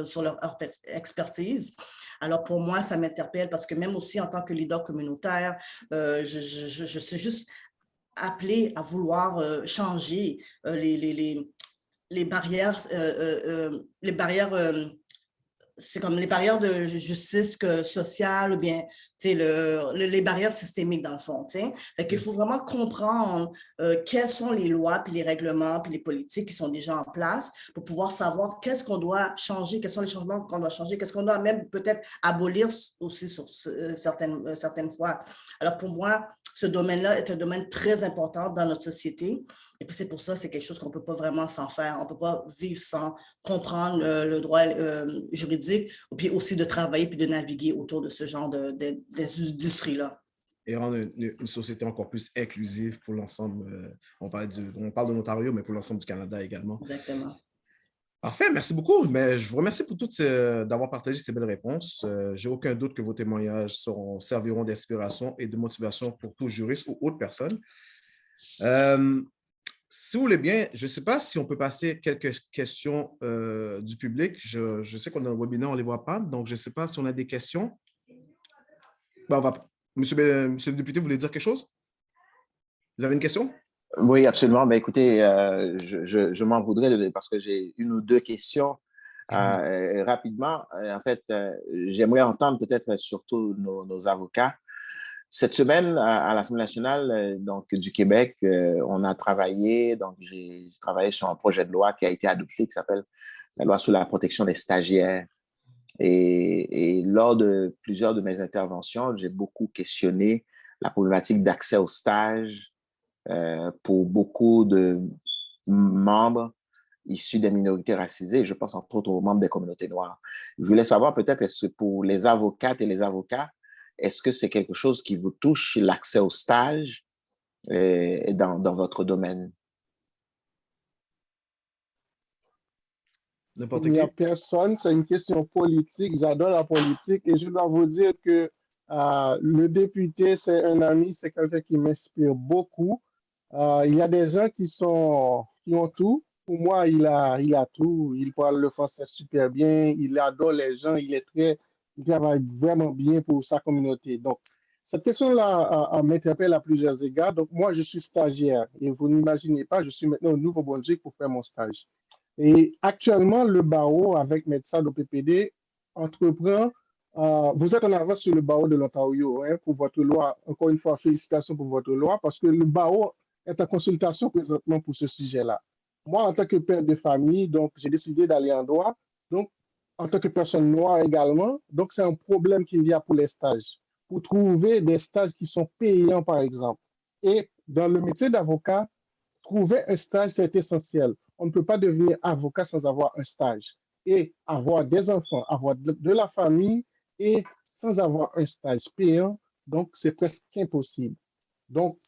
sur leur expertise. Alors, pour moi, ça m'interpelle parce que même aussi en tant que leader communautaire, je suis juste appelée à vouloir changer les barrières, c'est comme les barrières de justice sociale ou bien les barrières systémiques dans le fond. Fait qu'il faut vraiment comprendre quelles sont les lois, puis les règlements, puis les politiques qui sont déjà en place pour pouvoir savoir qu'est-ce qu'on doit changer, quels sont les changements qu'on doit changer, qu'est-ce qu'on doit même peut-être abolir aussi sur certaines fois. Alors pour moi, ce domaine-là est un domaine très important dans notre société. Et puis, c'est pour ça, c'est quelque chose qu'on ne peut pas vraiment s'en faire. On ne peut pas vivre sans comprendre le droit juridique, et puis aussi de travailler puis de naviguer autour de ce genre d'industrie-là. et rendre une société encore plus inclusive pour l'ensemble. On parle de l'Ontario, mais pour l'ensemble du Canada également. Exactement. Parfait, merci beaucoup. Mais je vous remercie pour d'avoir partagé ces belles réponses. J'ai aucun doute que vos témoignages serviront d'inspiration et de motivation pour tout juriste ou autre personne. Si vous voulez bien, je ne sais pas si on peut passer quelques questions du public. Je sais qu'on a un webinaire, on ne les voit pas, donc je ne sais pas si on a des questions. Monsieur le député, vous voulez dire quelque chose? Vous avez une question? Oui, absolument. Ben, écoutez, je m'en voudrais parce que j'ai une ou deux questions rapidement. En fait, j'aimerais entendre peut-être surtout nos avocats. Cette semaine, à l'Assemblée nationale donc, du Québec, on a travaillé, donc j'ai travaillé sur un projet de loi qui a été adopté qui s'appelle la loi sur la protection des stagiaires. Et lors de plusieurs de mes interventions, j'ai beaucoup questionné la problématique d'accès au stage pour beaucoup de membres issus des minorités racisées, je pense entre autres aux membres des communautés noires. Je voulais savoir peut-être, est-ce que pour les avocates et les avocats, est-ce que c'est quelque chose qui vous touche, l'accès au stage dans votre domaine? Il n'y a personne, c'est une question politique. J'adore la politique et je dois vous dire que le député, c'est un ami, c'est quelqu'un qui m'inspire beaucoup. Il y a des gens qui ont tout. Pour moi, il a tout. Il parle le français super bien, il adore les gens, il travaille vraiment bien pour sa communauté. Donc, cette question-là m'interpelle à plusieurs égards. Donc, moi, je suis stagiaire et vous n'imaginez pas, je suis maintenant au Nouveau-Brunswick pour faire mon stage. Et actuellement, le barreau, avec Medsad au PPD, entreprend. Vous êtes en avance sur le barreau de l'Ontario pour votre loi. Encore une fois, félicitations pour votre loi parce que le barreau est en consultation présentement pour ce sujet-là. Moi, en tant que père de famille, donc j'ai décidé d'aller en droit. Donc, en tant que personne noire également, donc c'est un problème qu'il y a pour les stages. Pour trouver des stages qui sont payants, par exemple. Et dans le métier d'avocat, trouver un stage, c'est essentiel. On ne peut pas devenir avocat sans avoir un stage. Et avoir des enfants, avoir de la famille et sans avoir un stage payant, donc c'est presque impossible. Donc,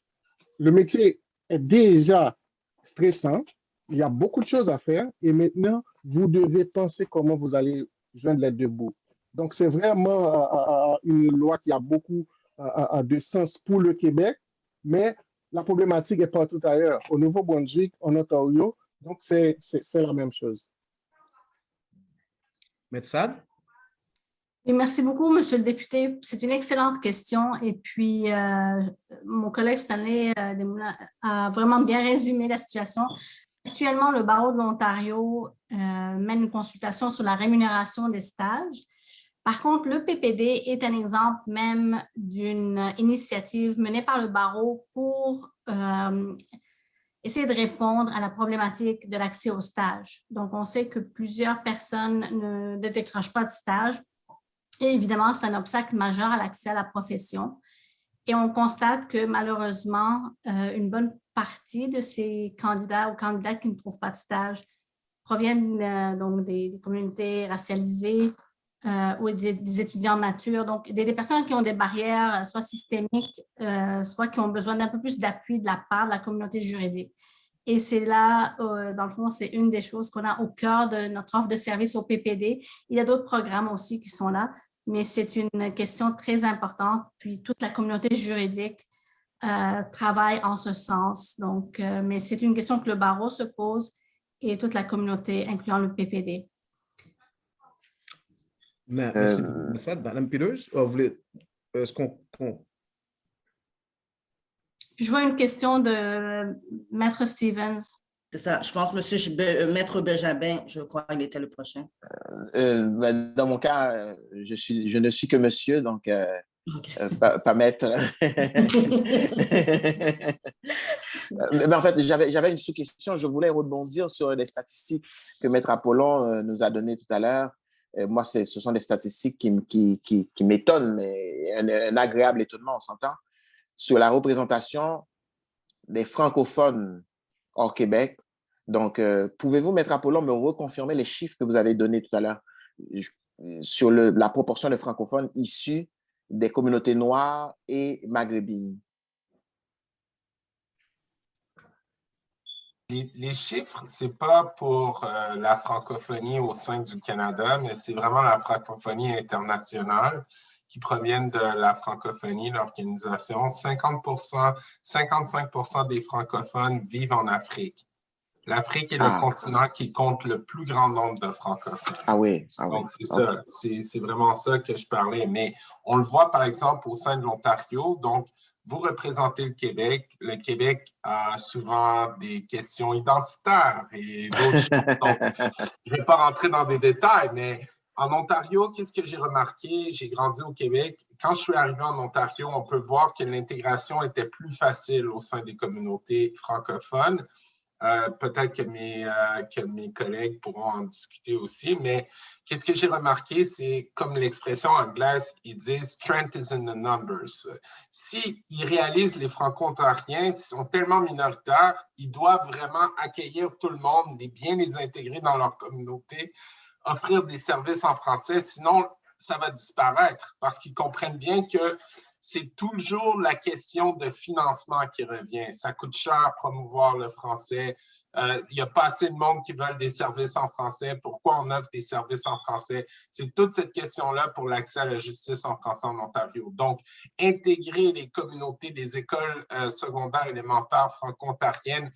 le métier est déjà stressant. Il y a beaucoup de choses à faire. Et maintenant, vous devez penser comment vous allez joindre les deux bouts. Donc, c'est vraiment une loi qui a beaucoup de sens pour le Québec, mais la problématique est partout ailleurs, au Nouveau-Brunswick, en Ontario. Donc, c'est la même chose. Medsad? Et merci beaucoup, Monsieur le député. C'est une excellente question. Et puis, mon collègue Stanley Desmoulins a vraiment bien résumé la situation. Actuellement, le barreau de l'Ontario mène une consultation sur la rémunération des stages. Par contre, le PPD est un exemple même d'une initiative menée par le barreau pour essayer de répondre à la problématique de l'accès au stage. Donc, on sait que plusieurs personnes ne décrochent pas de stage. Et évidemment, c'est un obstacle majeur à l'accès à la profession. Et on constate que malheureusement, une bonne partie de ces candidats ou candidates qui ne trouvent pas de stage proviennent donc des communautés racialisées ou des étudiants matures, donc des personnes qui ont des barrières soit systémiques, soit qui ont besoin d'un peu plus d'appui de la part de la communauté juridique. Et c'est là, dans le fond, c'est une des choses qu'on a au cœur de notre offre de service au PPD. Il y a d'autres programmes aussi qui sont là, mais c'est une question très importante. Puis toute la communauté juridique travaille en ce sens. Donc, mais c'est une question que le barreau se pose et toute la communauté, incluant le PPD. Merci, Madame Peters. Est-ce qu'on... Je vois une question de Maître Stevens. C'est ça. Je pense, Maître Benjamin, je crois qu'il était le prochain. Dans mon cas, je ne suis que monsieur, donc pas maître. Mais en fait, j'avais une sous-question. Je voulais rebondir sur les statistiques que Maître Apollon nous a données tout à l'heure. Moi, ce sont des statistiques qui m'étonnent, mais un agréable étonnement, on s'entend, sur la représentation des francophones hors Québec. Donc, pouvez-vous, Maître Apollon, me reconfirmer les chiffres que vous avez donnés tout à l'heure sur la proportion de francophones issus des communautés noires et maghrébines? Les chiffres, ce n'est pas pour la francophonie au sein du Canada, mais c'est vraiment la francophonie internationale qui proviennent de la francophonie, l'organisation. 55% des francophones vivent en Afrique. L'Afrique est le continent qui compte le plus grand nombre de francophones. Donc, c'est ça, c'est vraiment ça que je parlais. Mais on le voit, par exemple, au sein de l'Ontario. Donc, vous représentez le Québec. Le Québec a souvent des questions identitaires et d'autres choses. Donc, je ne vais pas rentrer dans des détails, mais en Ontario, qu'est-ce que j'ai remarqué? J'ai grandi au Québec. Quand je suis arrivé en Ontario, on peut voir que l'intégration était plus facile au sein des communautés francophones. Peut-être que mes collègues pourront en discuter aussi, mais qu'est-ce que j'ai remarqué, c'est comme l'expression anglaise, ils disent « strength is in the numbers ». S'ils réalisent les Franco-ontariens sont tellement minoritaires, ils doivent vraiment accueillir tout le monde, bien les intégrer dans leur communauté, offrir des services en français, sinon ça va disparaître parce qu'ils comprennent bien que c'est toujours la question de financement qui revient. Ça coûte cher promouvoir le français. Il n'y a pas assez de monde qui veulent des services en français. Pourquoi on offre des services en français? C'est toute cette question-là pour l'accès à la justice en français en Ontario. Donc, intégrer les communautés des écoles secondaires élémentaires franco-ontariennes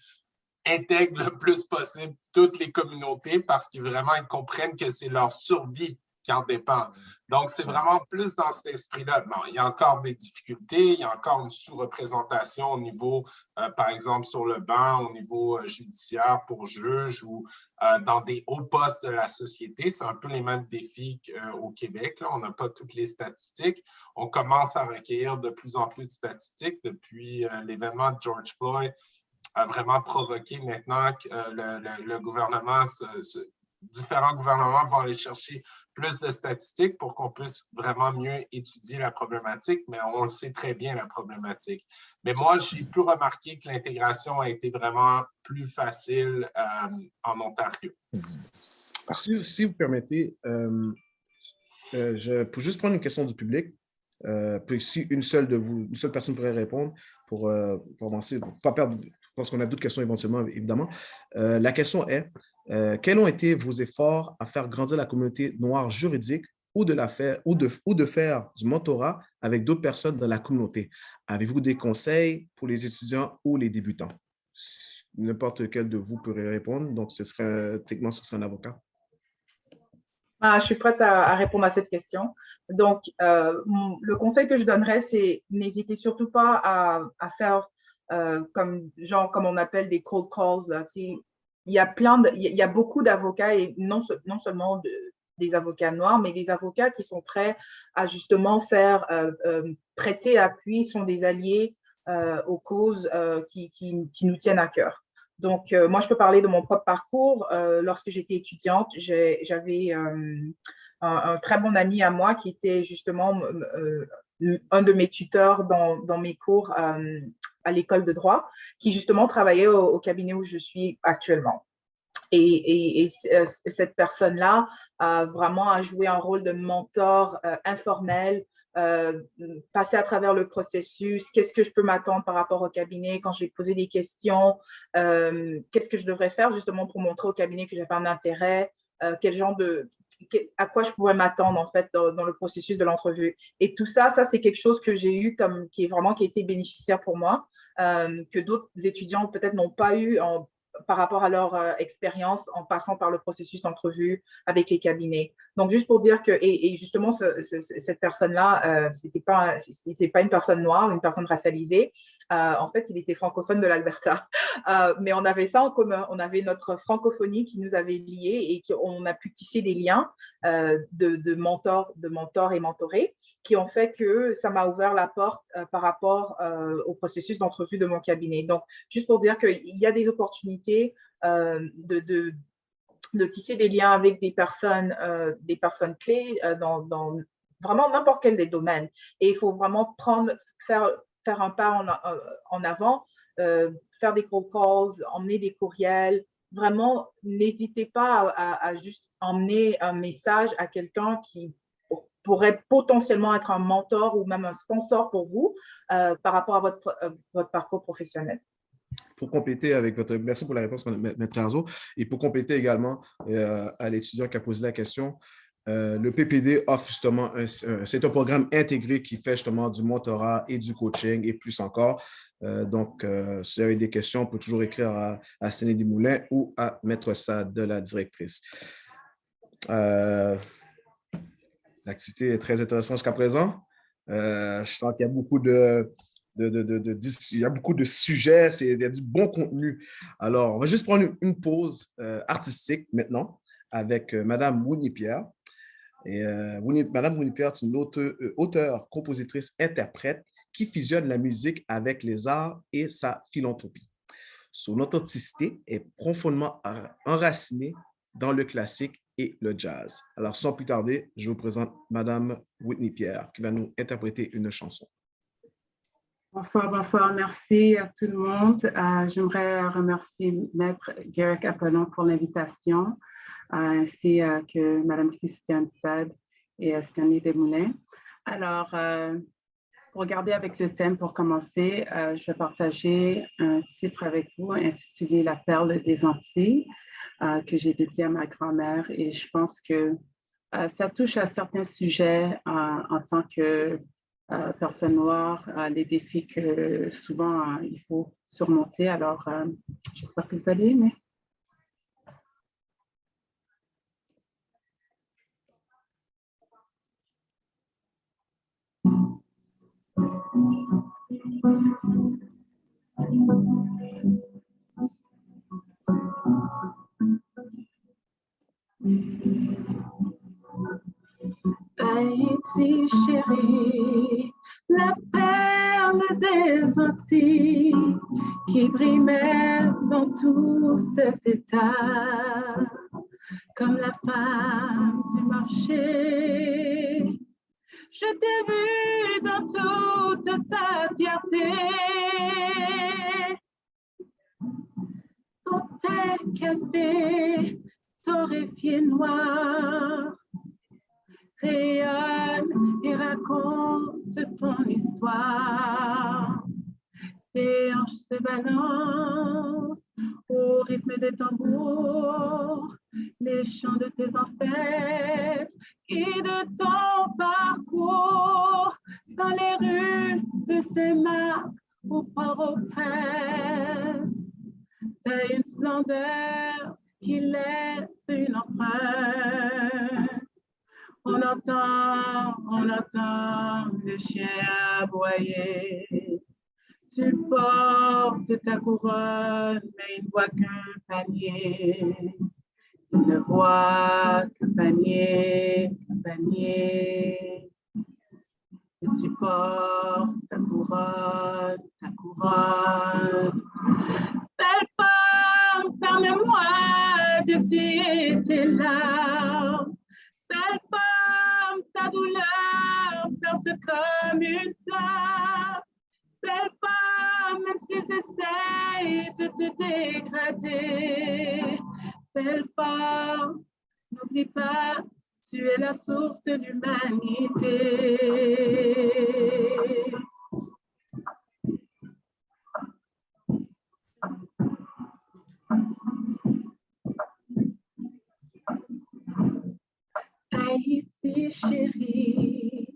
intègre le plus possible toutes les communautés parce qu'ils vraiment ils comprennent que c'est leur survie qui en dépend. Donc, c'est vraiment plus dans cet esprit-là. Bon, il y a encore des difficultés, il y a encore une sous-représentation au niveau, par exemple, sur le banc, au niveau judiciaire pour juge ou dans des hauts postes de la société. C'est un peu les mêmes défis qu'au Québec. Là. On n'a pas toutes les statistiques. On commence à recueillir de plus en plus de statistiques depuis l'événement de George Floyd a vraiment provoqué maintenant que le gouvernement, différents gouvernements vont aller chercher plus de statistiques pour qu'on puisse vraiment mieux étudier la problématique, mais on le sait très bien, la problématique. Mais moi, j'ai pu remarquer que l'intégration a été vraiment plus facile en Ontario. Si vous permettez, je peux juste prendre une question du public. Puis si une seule personne pourrait répondre pour avancer, pour ne pas perdre, parce qu'on a d'autres questions éventuellement, évidemment. La question est, quels ont été vos efforts à faire grandir la communauté noire juridique ou de faire du mentorat avec d'autres personnes dans la communauté? Avez-vous des conseils pour les étudiants ou les débutants? N'importe lequel de vous pourrait répondre, donc techniquement, ce serait un avocat. Je suis prête à répondre à cette question. Donc, le conseil que je donnerais, c'est n'hésitez surtout pas à faire comme on appelle des cold calls. Là, il y a beaucoup d'avocats et non seulement des avocats noirs, mais des avocats qui sont prêts à justement prêter appui, sont des alliés aux causes qui nous tiennent à cœur. Donc, moi, je peux parler de mon propre parcours. Lorsque j'étais étudiante, j'avais un très bon ami à moi qui était justement un de mes tuteurs dans mes cours à l'école de droit, qui justement travaillait au cabinet où je suis actuellement. Et cette personne-là a vraiment joué un rôle de mentor informel, passer à travers le processus, qu'est-ce que je peux m'attendre par rapport au cabinet quand j'ai posé des questions, qu'est-ce que je devrais faire justement pour montrer au cabinet que j'avais un intérêt, à quoi je pourrais m'attendre en fait dans le processus de l'entrevue. Et tout ça c'est quelque chose que j'ai eu qui a été bénéficiaire pour moi, que d'autres étudiants peut-être n'ont pas eu par rapport à leur expérience en passant par le processus d'entrevue avec les cabinets. Donc, juste pour dire que, et justement, cette personne-là, c'était pas une personne noire, une personne racialisée. En fait, il était francophone de l'Alberta. Mais on avait ça en commun. On avait notre francophonie qui nous avait liés et qu'on a pu tisser des liens de mentors et mentorés qui ont fait que ça m'a ouvert la porte par rapport au processus d'entrevue de mon cabinet. Donc, juste pour dire qu'il y a des opportunités de tisser des liens avec des personnes clés dans vraiment n'importe quel des domaines. Et il faut vraiment faire un pas en avant, faire des cold calls, emmener des courriels. Vraiment, n'hésitez pas à juste emmener un message à quelqu'un pourrait potentiellement être un mentor ou même un sponsor pour vous par rapport à votre parcours professionnel? Pour compléter avec votre... Merci pour la réponse, Maître Arzo. Et pour compléter également à l'étudiant qui a posé la question, le PPD offre justement, c'est un programme intégré qui fait justement du mentorat et du coaching et plus encore. Donc, si vous avez des questions, on peut toujours écrire à Stanley Desmoulins ou à Maître Sade, la directrice. L'activité est très intéressante jusqu'à présent. Je sens qu'il y a beaucoup il y a beaucoup de sujets, il y a du bon contenu. Alors, on va juste prendre une pause artistique maintenant avec Madame Winnie Pierre. Et Madame Winnie Pierre est une auteure, compositrice, interprète qui fusionne la musique avec les arts et sa philanthropie. Son authenticité est profondément enracinée dans le classique et le jazz. Alors, sans plus tarder, je vous présente Madame Winnie Pierre qui va nous interpréter une chanson. Bonsoir, bonsoir. Merci à tout le monde. J'aimerais remercier Maître Garrick Apollon pour l'invitation, ainsi que Madame Christiane Sade et Stanley Desmoulins. Alors, pour regarder avec le thème, pour commencer, je vais partager un titre avec vous intitulé « La perle des Antilles » que j'ai dédié à ma grand-mère. Et je pense que ça touche à certains sujets en tant que personne noire, les défis que souvent il faut surmonter. Alors, j'espère que vous allez aimer. Haïti chérie, la perle des Antilles qui brille même dans tous ses états, comme la femme du marché. Je t'ai vu dans toute ta fierté, ton thé café torréfié noir rayonne et raconte ton histoire. Tes hanches se balancent au rythme des tambours, les chants de tes ancêtres et de ton parcours dans les rues de Saint-Marc ou Port-au-Prince. T'as une splendeur qui laisse une empreinte. On entend le chien aboyer. Tu portes ta couronne, mais il ne voit qu'un panier. Il ne voit qu'un panier, qu'un panier. Et tu portes ta couronne, ta couronne. Belle femme, permets-moi d'essuyer tes larmes. Belle femme, ta douleur perce comme une flamme. Belle femme, même s'ils essayent de te dégrader. Belle femme, n'oublie pas, tu es la source de l'humanité. Haïti chérie,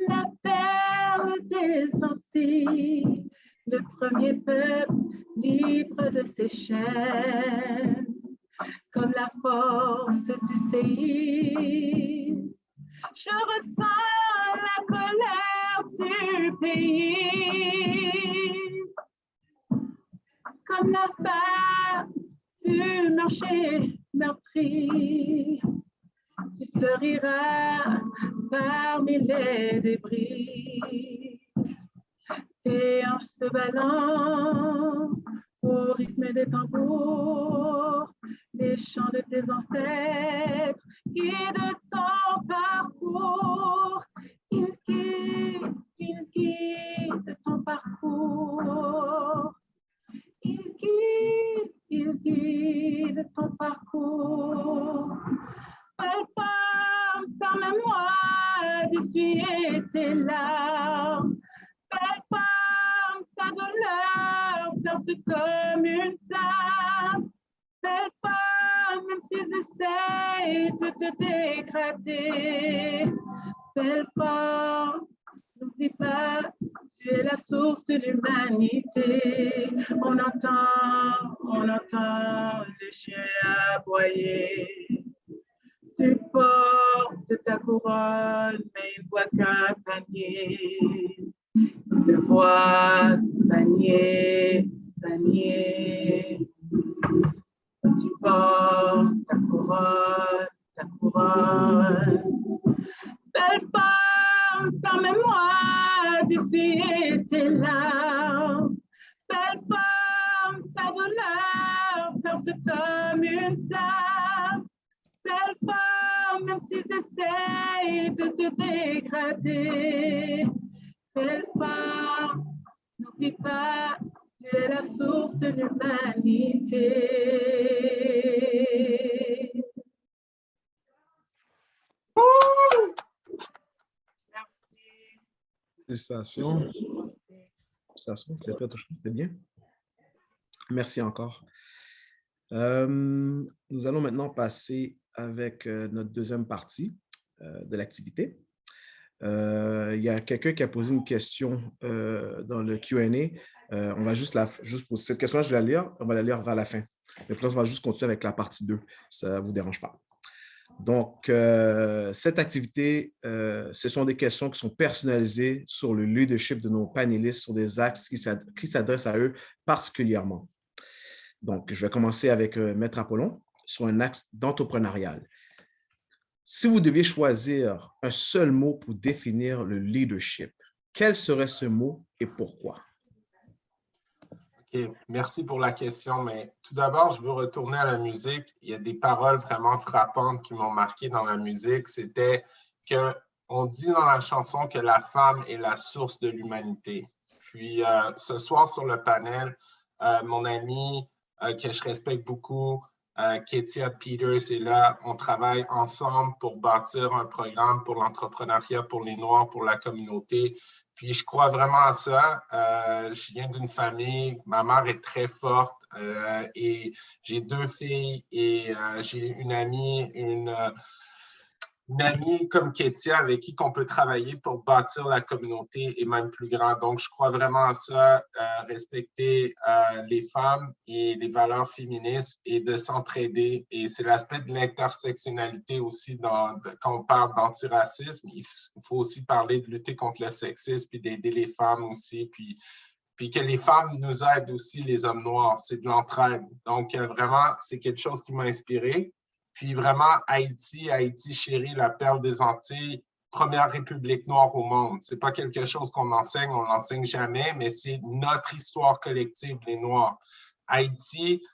la perle des Antilles, le premier peuple libre de ses chaînes, comme la force du séisme. Je ressens la colère du pays, comme la femme du marché meurtri. Tu fleuriras parmi les débris. Tes hanches se balancent au rythme des tambours, les chants de tes ancêtres et de ton parcours. Ils guident ton parcours. Ils guident ton parcours. Belle femme, permets-moi Permets-moi d'essuyer tes larmes. Belle femme, ta douleur perce comme une flamme. Belle femme, même s'ils essayent de te dégrader. Belle femme, n'oublie pas, tu es la source de l'humanité. On entend les chiens aboyer. Tu portes ta couronne, mais il ne voit qu'un panier. Il ne voit panier, panier. Tu portes ta couronne. Belle femme, permets-moi d'essuyer tes larmes. Belle femme, ta douleur perce comme une flamme. Belle femme, même s'ils essayent de te dégrader. Belle femme, n'oublie pas, tu es la source de l'humanité. Félicitations. Félicitations, c'était très touchant, c'était bien. Merci encore. Nous allons maintenant passer avec notre deuxième partie de l'activité. Il y a quelqu'un qui a posé une question dans le Q&A. On va juste poser cette question-là, je vais la lire. On va la lire vers la fin. Mais pour ça, on va juste continuer avec la partie 2. Ça ne vous dérange pas. Donc, cette activité, ce sont des questions qui sont personnalisées sur le leadership de nos panélistes, sur des axes qui s'adressent à eux particulièrement. Donc, je vais commencer avec Maître Apollon sur un axe d'entrepreneurial. Si vous deviez choisir un seul mot pour définir le leadership, quel serait ce mot et pourquoi? OK, merci pour la question, mais tout d'abord, je veux retourner à la musique. Il y a des paroles vraiment frappantes qui m'ont marqué dans la musique. C'était qu'on dit dans la chanson que la femme est la source de l'humanité. Puis, ce soir sur le panel, mon ami que je respecte beaucoup, Ketia Peters est là. On travaille ensemble pour bâtir un programme pour l'entrepreneuriat, pour les Noirs, pour la communauté. Puis je crois vraiment à ça. Je viens d'une famille, ma mère est très forte et j'ai 2 filles et j'ai une amie, une amie comme Ketia avec qui on peut travailler pour bâtir la communauté et même plus grand. Donc, je crois vraiment à ça, respecter les femmes et les valeurs féministes et de s'entraider. Et c'est l'aspect de l'intersectionnalité aussi quand on parle d'antiracisme. Il faut aussi parler de lutter contre le sexisme puis d'aider les femmes aussi. Puis que les femmes nous aident aussi, les hommes noirs. C'est de l'entraide. Donc, vraiment, c'est quelque chose qui m'a inspiré. Puis vraiment, Haïti chérie, la perle des Antilles, première république noire au monde. Ce n'est pas quelque chose qu'on enseigne, on ne l'enseigne jamais, mais c'est notre histoire collective, les Noirs. Haïti,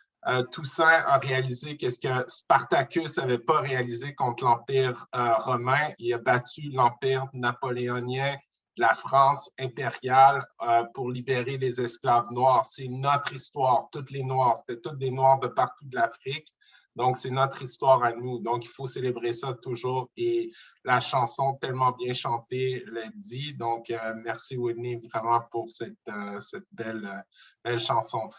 Toussaint a réalisé ce que Spartacus n'avait pas réalisé contre l'Empire romain. Il a battu l'Empire napoléonien de la France impériale pour libérer les esclaves noirs. C'est notre histoire, toutes les Noirs. C'était toutes des Noirs de partout de l'Afrique. Donc, c'est notre histoire à nous. Donc, il faut célébrer ça toujours. Et la chanson tellement bien chantée le dit. Donc, merci Whitney vraiment pour cette belle chanson.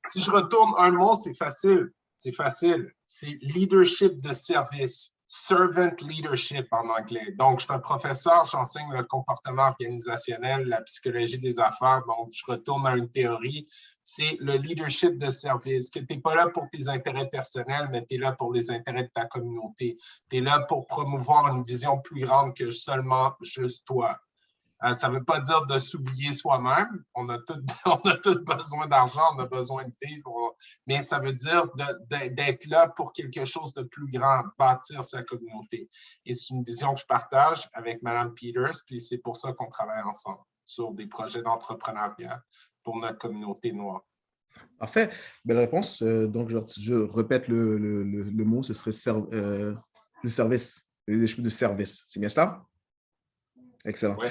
Si je retourne un mot, c'est facile. C'est facile. C'est leadership de service. Servant leadership en anglais. Donc, je suis un professeur, j'enseigne le comportement organisationnel, la psychologie des affaires. Donc, je retourne à une théorie. C'est le leadership de service, que tu n'es pas là pour tes intérêts personnels, mais tu es là pour les intérêts de ta communauté. Tu es là pour promouvoir une vision plus grande que seulement juste toi. Ça ne veut pas dire de s'oublier soi-même. On a tous besoin d'argent, on a besoin de vivre, mais ça veut dire d'être là pour quelque chose de plus grand, bâtir sa communauté. Et c'est une vision que je partage avec Mme Peters, puis c'est pour ça qu'on travaille ensemble sur des projets d'entrepreneuriat pour notre communauté noire. Parfait. Belle réponse. Donc, je répète le mot, ce serait le service, le leadership de service. C'est bien cela? Excellent. Ouais.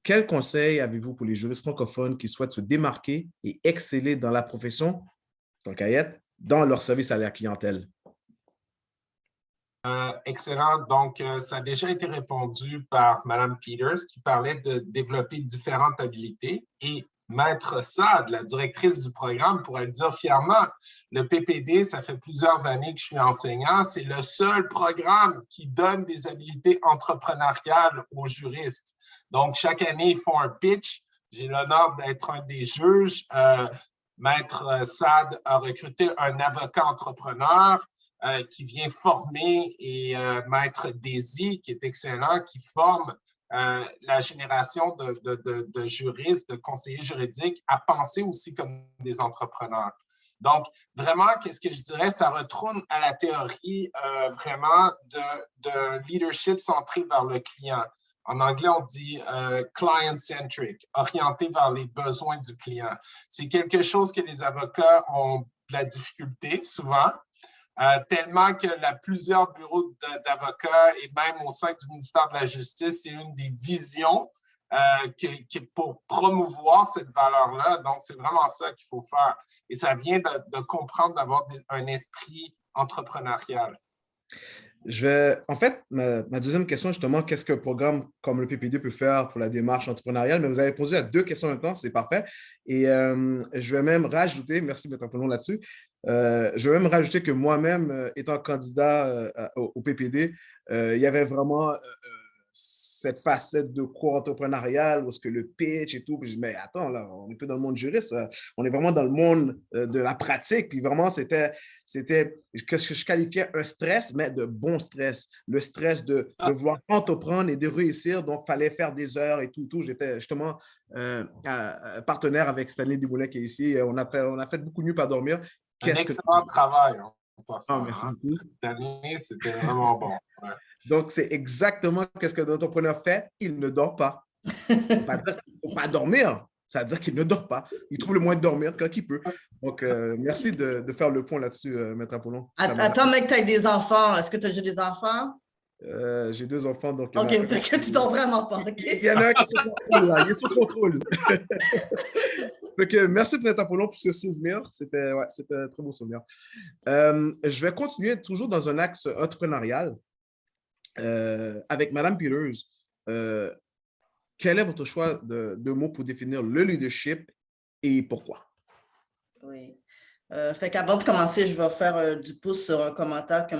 Quel conseil avez-vous pour les juristes francophones qui souhaitent se démarquer et exceller dans la profession, dans leur service à la clientèle? Excellent. Donc, ça a déjà été répondu par Mme Peters qui parlait de développer différentes habiletés. Et Maître Saad, la directrice du programme, pourrait le dire fièrement, le PPD, ça fait plusieurs années que je suis enseignant, c'est le seul programme qui donne des habiletés entrepreneuriales aux juristes. Donc, chaque année, ils font un pitch. J'ai l'honneur d'être un des juges. Maître Saad a recruté un avocat entrepreneur qui vient former et Maître Desi, qui est excellent, qui forme la génération de juristes, de conseillers juridiques à penser aussi comme des entrepreneurs. Donc, vraiment, qu'est-ce que je dirais? Ça retourne à la théorie vraiment de leadership centré vers le client. En anglais, on dit client-centric, orienté vers les besoins du client. C'est quelque chose que les avocats ont de la difficulté souvent, tellement que plusieurs bureaux d'avocats et même au sein du ministère de la Justice, c'est une des visions pour promouvoir cette valeur-là. Donc, c'est vraiment ça qu'il faut faire. Et ça vient de comprendre, d'avoir un esprit entrepreneurial. En fait, ma deuxième question, justement, qu'est-ce qu'un programme comme le PPD peut faire pour la démarche entrepreneuriale? Mais vous avez posé à 2 questions en même temps, c'est parfait. Et je vais même rajouter, merci d'être un peu long là-dessus, je vais même rajouter que moi-même, étant candidat au PPD, il y avait vraiment cette facette de co-entrepreneurial, où est-ce que le pitch et tout, puis je dis, mais attends, là, on n'est plus dans le monde juriste, on est vraiment dans le monde de la pratique, puis vraiment, c'était ce que je qualifiais un stress, mais de bon stress, le stress de vouloir entreprendre et de réussir, donc il fallait faire des heures et tout. J'étais justement partenaire avec Stanley Desmoulins qui est ici, on a fait beaucoup mieux pour dormir. Un excellent travail, en passant. Merci beaucoup. Stanley, c'était vraiment bon. Ouais. Donc, c'est exactement ce que l'entrepreneur fait. Il ne dort pas. Ça ne veut pas dire qu'il ne faut pas dormir. Ça veut dire qu'il ne dort pas. Il trouve le moyen de dormir quand il peut. Donc, merci de faire le point là-dessus, Maître Apollon. Attends, mec, tu as des enfants. Est-ce que tu as déjà des enfants? J'ai 2 enfants. Donc OK, fait que tu dors vraiment pas. Okay? Il y en a un qui est sous contrôle, là. Il est sous contrôle. Donc, merci Maître Apollon pour ce souvenir. C'était un très beau souvenir. Je vais continuer toujours dans un axe entrepreneurial. Avec Mme Peters, quel est votre choix de mots pour définir le leadership et pourquoi? Oui. Fait qu'avant de commencer, je vais faire du pouce sur un commentaire que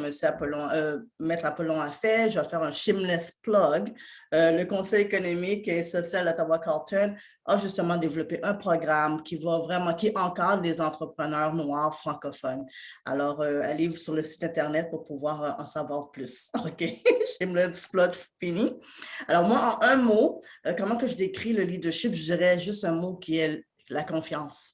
Maître Apollon a fait. Je vais faire un shameless plug. Le Conseil économique et social d'Ottawa-Carleton a justement développé un programme qui encadre les entrepreneurs noirs francophones. Alors, allez sur le site Internet pour pouvoir en savoir plus. OK? Shameless plug fini. Alors, moi, en un mot, comment que je décris le leadership? Je dirais juste un mot qui est la confiance.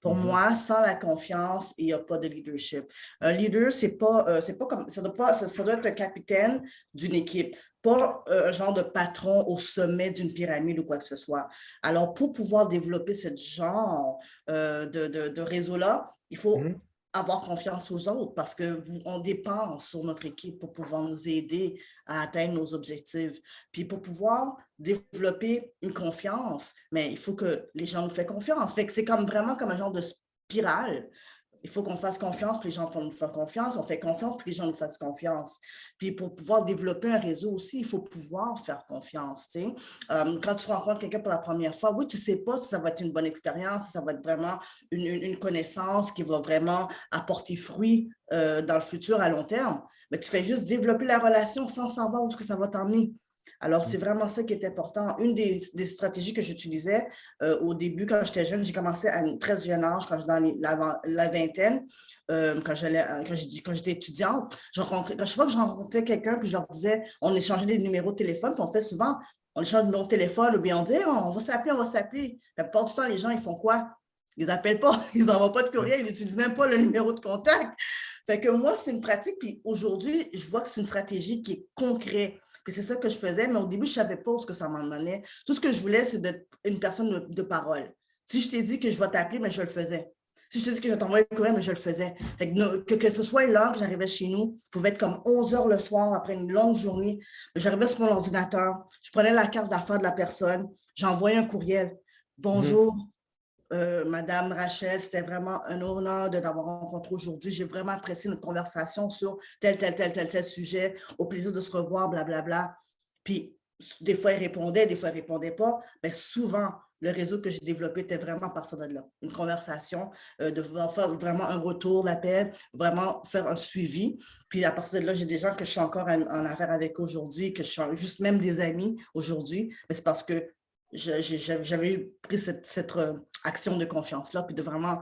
Pour moi, sans la confiance, il n'y a pas de leadership. Un leader, ça doit être un capitaine d'une équipe, pas un genre de patron au sommet d'une pyramide ou quoi que ce soit. Alors, pour pouvoir développer ce genre de réseau-là, il faut avoir confiance aux autres parce qu'on dépense sur notre équipe pour pouvoir nous aider à atteindre nos objectifs. Puis pour pouvoir développer une confiance, mais il faut que les gens nous fassent confiance. Fait que c'est vraiment comme un genre de spirale. Il faut qu'on fasse confiance, puis les gens nous fassent confiance. On fait confiance, puis les gens nous fassent confiance. Puis pour pouvoir développer un réseau aussi, il faut pouvoir faire confiance. Tu sais. Quand tu rencontres quelqu'un pour la première fois, oui, tu ne sais pas si ça va être une bonne expérience, si ça va être vraiment une connaissance qui va vraiment apporter fruit dans le futur à long terme. Mais tu fais juste développer la relation sans savoir où est-ce que ça va t'emmener. Alors, c'est vraiment ça qui est important. Une des stratégies que j'utilisais au début, quand j'étais jeune, j'ai commencé à un très jeune âge, quand j'étais dans la vingtaine, quand j'étais étudiante. Chaque fois que je rencontrais quelqu'un, puis je leur disais, on échangeait des numéros de téléphone, puis on fait souvent, on échange des numéros de téléphone, ou bien on dit, on va s'appeler. La plupart du temps, les gens, ils font quoi? Ils n'appellent pas, ils n'envoient pas de courriel, ils n'utilisent même pas le numéro de contact. Fait que moi, c'est une pratique, puis aujourd'hui, je vois que c'est une stratégie qui est concrète. Puis c'est ça que je faisais, mais au début, je ne savais pas ce que ça m'en donnait. Tout ce que je voulais, c'est d'être une personne de parole. Si je t'ai dit que je vais t'appeler, mais je le faisais. Si je t'ai dit que je vais t'envoyer un courriel, mais je le faisais. Fait que ce soit l'heure que j'arrivais chez nous, pouvait être comme 11 heures le soir après une longue journée. J'arrivais sur mon ordinateur, je prenais la carte d'affaires de la personne, j'envoyais un courriel. Bonjour, Madame Rachel, c'était vraiment un honneur de t'avoir rencontré aujourd'hui. J'ai vraiment apprécié notre conversation sur tel sujet. Au plaisir de se revoir, blablabla. Puis, des fois, il répondait, des fois, il ne répondait pas. Mais souvent, le réseau que j'ai développé était vraiment à partir de là. Une conversation, de faire vraiment un retour d'appel, vraiment faire un suivi. Puis, à partir de là, j'ai des gens que je suis encore en affaire avec aujourd'hui, que je suis juste même des amis aujourd'hui. Mais c'est parce que j'avais pris cette action de confiance-là, puis de vraiment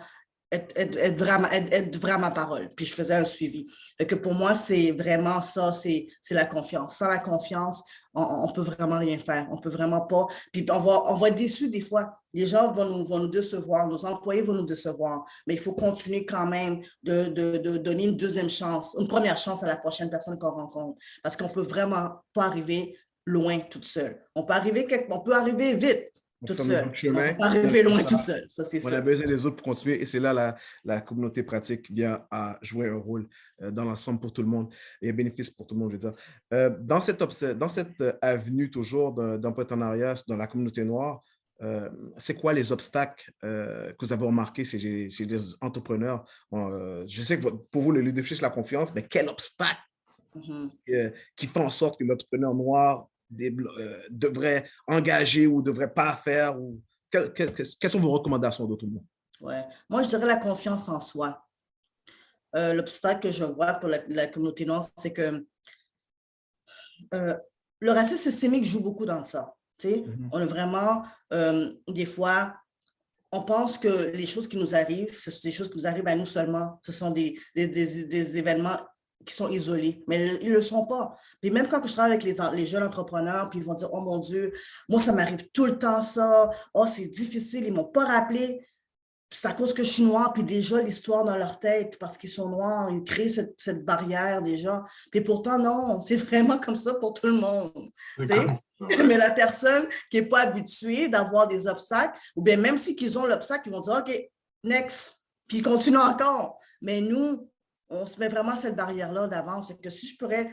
être vraiment parole. Puis je faisais un suivi. Fait que pour moi, c'est vraiment ça, c'est la confiance. Sans la confiance, on peut vraiment rien faire. On peut vraiment pas. Puis on va être déçus des fois. Les gens vont nous décevoir, nos employés vont nous décevoir. Mais il faut continuer quand même de donner une deuxième chance, une première chance à la prochaine personne qu'on rencontre. Parce qu'on peut vraiment pas arriver loin toute seule. On peut arriver vite toute seule. On peut pas arriver loin toute seule, ça c'est sûr. On a besoin des autres pour continuer et c'est là la communauté pratique vient à jouer un rôle dans l'ensemble pour tout le monde et un bénéfice pour tout le monde, je veux dire. Dans cette avenue toujours d'un partenariat dans la communauté noire, c'est quoi les obstacles que vous avez remarqués chez les entrepreneurs? Je sais que pour vous, le leadership, c'est la confiance, mais quel obstacle qui fait en sorte que l'entrepreneur noir devrait engager ou ne devrait pas faire? Ou quelles sont vos recommandations de tout le monde? Ouais. Moi, je dirais la confiance en soi. L'obstacle que je vois pour la communauté noire, c'est que le racisme systémique joue beaucoup dans ça. On est vraiment, des fois, on pense que les choses qui nous arrivent, ce sont des choses qui nous arrivent à nous seulement. Ce sont des événements qui sont isolés, mais ils ne le sont pas. Puis même quand je travaille avec les jeunes entrepreneurs, puis ils vont dire « Oh mon Dieu, moi, ça m'arrive tout le temps ça. Oh, c'est difficile, ils ne m'ont pas rappelé. » C'est à cause que je suis noire, puis déjà, l'histoire dans leur tête, parce qu'ils sont noirs, ils créent cette barrière déjà. Puis pourtant, non, c'est vraiment comme ça pour tout le monde. Mais la personne qui n'est pas habituée d'avoir des obstacles, ou bien même si qu'ils ont l'obstacle, ils vont dire « OK, next », puis ils continuent encore. Mais nous, on se met vraiment cette barrière-là d'avance. Que si je pourrais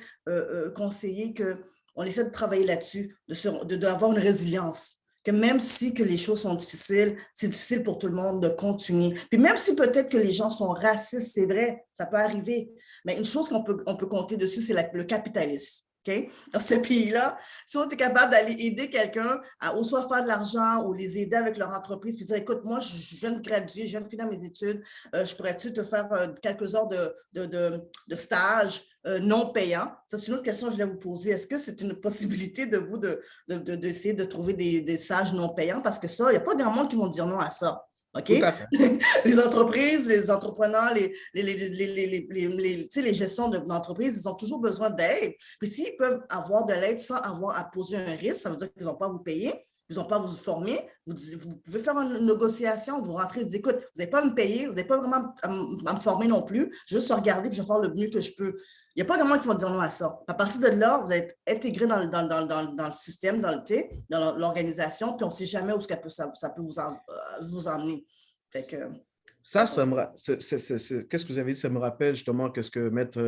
conseiller qu'on essaie de travailler là-dessus, d'avoir une résilience, que même si que les choses sont difficiles, c'est difficile pour tout le monde de continuer. Puis même si peut-être que les gens sont racistes, c'est vrai, ça peut arriver. Mais une chose qu'on peut compter dessus, c'est le capitalisme. Okay? Dans ce pays-là, si on est capable d'aller aider quelqu'un à ou soit faire de l'argent ou les aider avec leur entreprise, puis dire, écoute, moi, je viens de graduer, je viens de finir mes études, je pourrais-tu te faire quelques heures de stage non payant? Ça, c'est une autre question que je voulais vous poser. Est-ce que c'est une possibilité de vous d'essayer de trouver des stages non payants? Parce que ça, il n'y a pas grand monde qui vont dire non à ça. OK? Les entreprises, les entrepreneurs, les gestions d'entreprises, ils ont toujours besoin d'aide. Puis s'ils peuvent avoir de l'aide sans avoir à poser un risque, ça veut dire qu'ils n'ont pas à vous payer, ils n'ont pas à vous former. Vous pouvez faire une négociation, vous rentrez et vous dites, écoute, vous n'allez pas me payer, vous n'avez pas vraiment à me former non plus, je vais juste regarder et je vais faire le mieux que je peux. Il n'y a pas de monde qui va dire non à ça. À partir de là, vous êtes intégré dans le système, dans l'organisation, puis on ne sait jamais où ça peut vous emmener. Fait que, qu'est-ce que vous avez dit? Ça me rappelle justement ce que Maître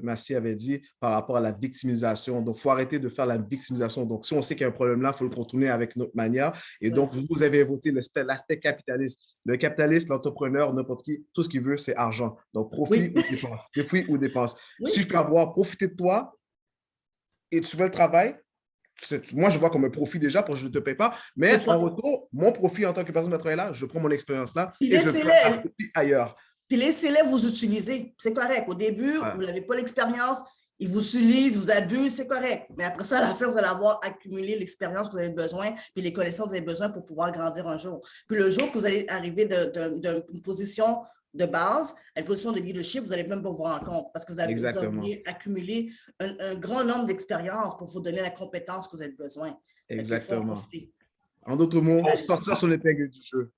Massy avait dit par rapport à la victimisation. Donc, il faut arrêter de faire la victimisation. Donc, si on sait qu'il y a un problème là, il faut le contourner avec notre manière. Et donc, vous avez évoqué l'aspect capitaliste. Le capitaliste, l'entrepreneur, n'importe qui, tout ce qu'il veut, c'est argent. Donc, profit ou dépense. Profit ou dépense. Si je peux avoir profité de toi et tu veux le travail, moi, je vois comme un profit déjà pour que je ne te paye pas, mais en retour, mon profit en tant que personne de travail là, je prends mon expérience là et je peux ailleurs. Puis laissez-les vous utiliser, c'est correct. Au début, vous n'avez pas l'expérience, ils vous utilisent, vous abusent, c'est correct. Mais après ça, à la fin, vous allez avoir accumulé l'expérience que vous avez besoin, puis les connaissances que vous avez besoin pour pouvoir grandir un jour. Puis le jour que vous allez arriver d'une position de base, à une position de leadership, vous n'allez même pas vous rendre compte parce que vous avez accumulé un grand nombre d'expériences pour vous donner la compétence que vous avez besoin. Exactement. En d'autres mots, sortir sur l'épingle du jeu.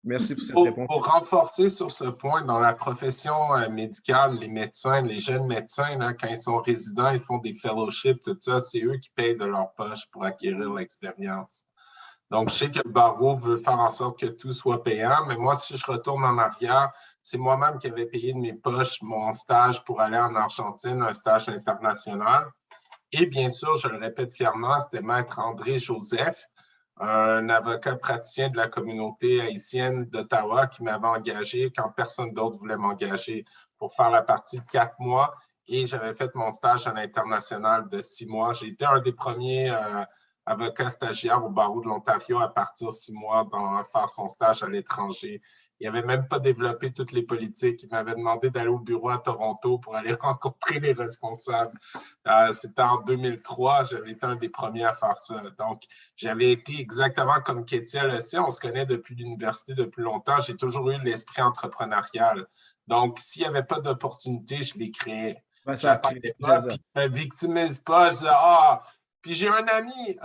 Merci pour cette réponse. Pour renforcer sur ce point, dans la profession médicale, les médecins, les jeunes médecins, là, quand ils sont résidents, ils font des fellowships, tout ça, c'est eux qui payent de leur poche pour acquérir l'expérience. Donc, je sais que le barreau veut faire en sorte que tout soit payant, mais moi, si je retourne en arrière, c'est moi-même qui avais payé de mes poches mon stage pour aller en Argentine, un stage international. Et bien sûr, je le répète fièrement, c'était Maître André Joseph, un avocat praticien de la communauté haïtienne d'Ottawa qui m'avait engagé quand personne d'autre voulait m'engager pour faire la partie de 4 mois. Et j'avais fait mon stage à l'international de 6 mois. J'ai été un des premiers avocats stagiaires au barreau de l'Ontario à partir de 6 mois à faire son stage à l'étranger. Il n'avait même pas développé toutes les politiques. Il m'avait demandé d'aller au bureau à Toronto pour aller rencontrer les responsables. C'était en 2003. J'avais été un des premiers à faire ça. Donc, j'avais été exactement comme Katia le sait. On se connaît depuis l'université depuis longtemps. J'ai toujours eu l'esprit entrepreneurial. Donc, s'il n'y avait pas d'opportunité, je les créais. Ouais, Je n'attendais pas, puis je ne me victimise pas. Je disais, Puis j'ai un ami,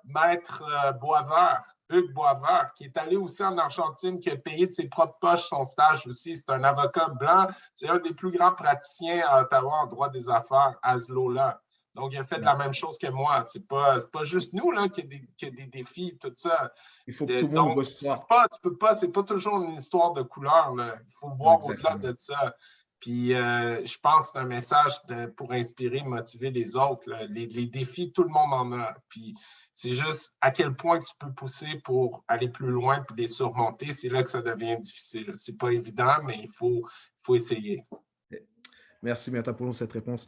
maître Boisvert, Hugues Boisvert, qui est allé aussi en Argentine, qui a payé de ses propres poches son stage aussi. C'est un avocat blanc. C'est un des plus grands praticiens à Ottawa en droit des affaires, à ce lot-là. Donc, il a fait la même chose que moi. C'est pas juste nous là, qui a des défis, tout ça. Il faut que tout le monde voit ça. Tu peux pas, c'est pas toujours une histoire de couleur. Là. Il faut voir au-delà de ça. Puis, je pense que c'est un message pour inspirer, motiver les autres. Les défis, tout le monde en a. Puis, c'est juste à quel point tu peux pousser pour aller plus loin puis les surmonter. C'est là que ça devient difficile. C'est pas évident, mais il faut essayer. Merci, Maître Apollon, pour cette réponse.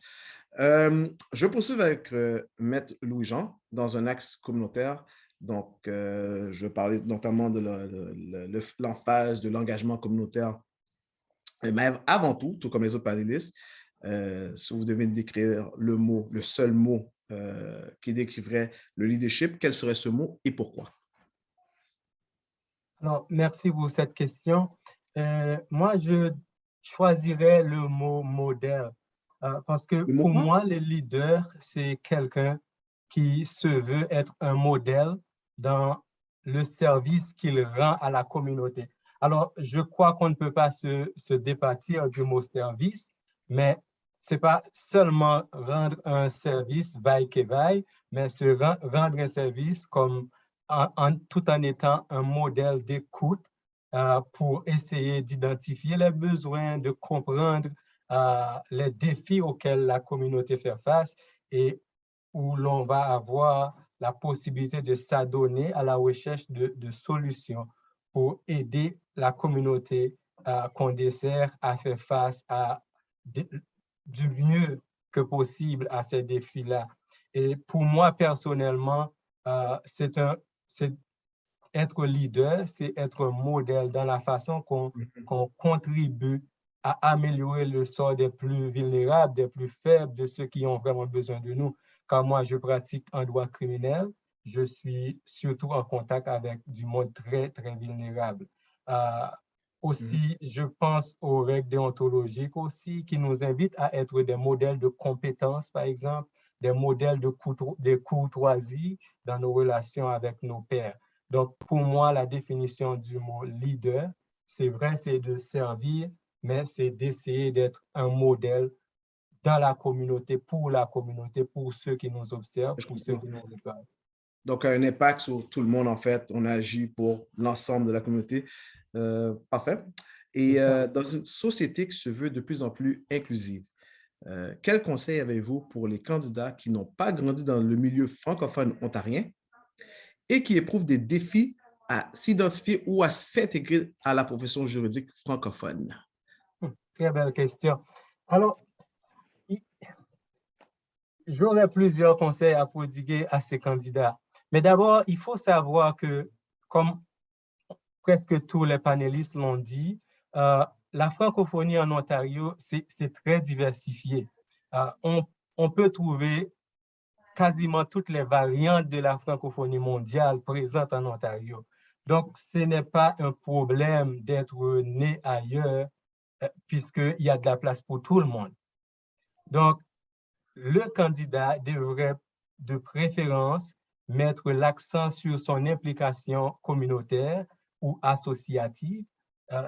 Je poursuis avec Maître Louis-Jean dans un axe communautaire. Donc, je parlais notamment de l'emphase de l'engagement communautaire. Mais avant tout comme les autres panélistes, si vous devez décrire le seul mot qui décrirait le leadership, quel serait ce mot et pourquoi? Alors, merci pour cette question. Moi, je choisirais le mot modèle parce que pour moi, le leader, c'est quelqu'un qui se veut être un modèle dans le service qu'il rend à la communauté. Alors, je crois qu'on ne peut pas se départir du mot service, mais ce n'est pas seulement rendre un service vaille que vaille, mais rendre un service comme tout en étant un modèle d'écoute pour essayer d'identifier les besoins, de comprendre les défis auxquels la communauté fait face et où l'on va avoir la possibilité de s'adonner à la recherche de solutions pour aider la communauté qu'on dessert à faire face du mieux que possible à ces défis-là. Et pour moi, personnellement, c'est être leader, c'est être un modèle dans la façon qu'on contribue à améliorer le sort des plus vulnérables, des plus faibles, de ceux qui ont vraiment besoin de nous. Quand moi, je pratique en droit criminel, je suis surtout en contact avec du monde très, très vulnérable. Aussi, je pense aux règles déontologiques aussi qui nous invitent à être des modèles de compétences, par exemple, des modèles de courtoisie dans nos relations avec nos pairs. Donc, pour moi, la définition du mot leader, c'est vrai, c'est de servir, mais c'est d'essayer d'être un modèle dans la communauté, pour ceux qui nous observent, pour ceux qui nous regardent. Donc, un impact sur tout le monde, en fait. On agit pour l'ensemble de la communauté. Parfait. Et dans une société qui se veut de plus en plus inclusive, quel conseil avez-vous pour les candidats qui n'ont pas grandi dans le milieu francophone ontarien et qui éprouvent des défis à s'identifier ou à s'intégrer à la profession juridique francophone? Très belle question. Alors, j'aurais plusieurs conseils à prodiguer à ces candidats. Mais d'abord, il faut savoir que, comme presque tous les panélistes l'ont dit, la francophonie en Ontario, c'est très diversifié. On peut trouver quasiment toutes les variantes de la francophonie mondiale présentes en Ontario. Donc, ce n'est pas un problème d'être né ailleurs, puisqu'il y a de la place pour tout le monde. Donc, le candidat devrait de préférence mettre l'accent sur son implication communautaire ou associative.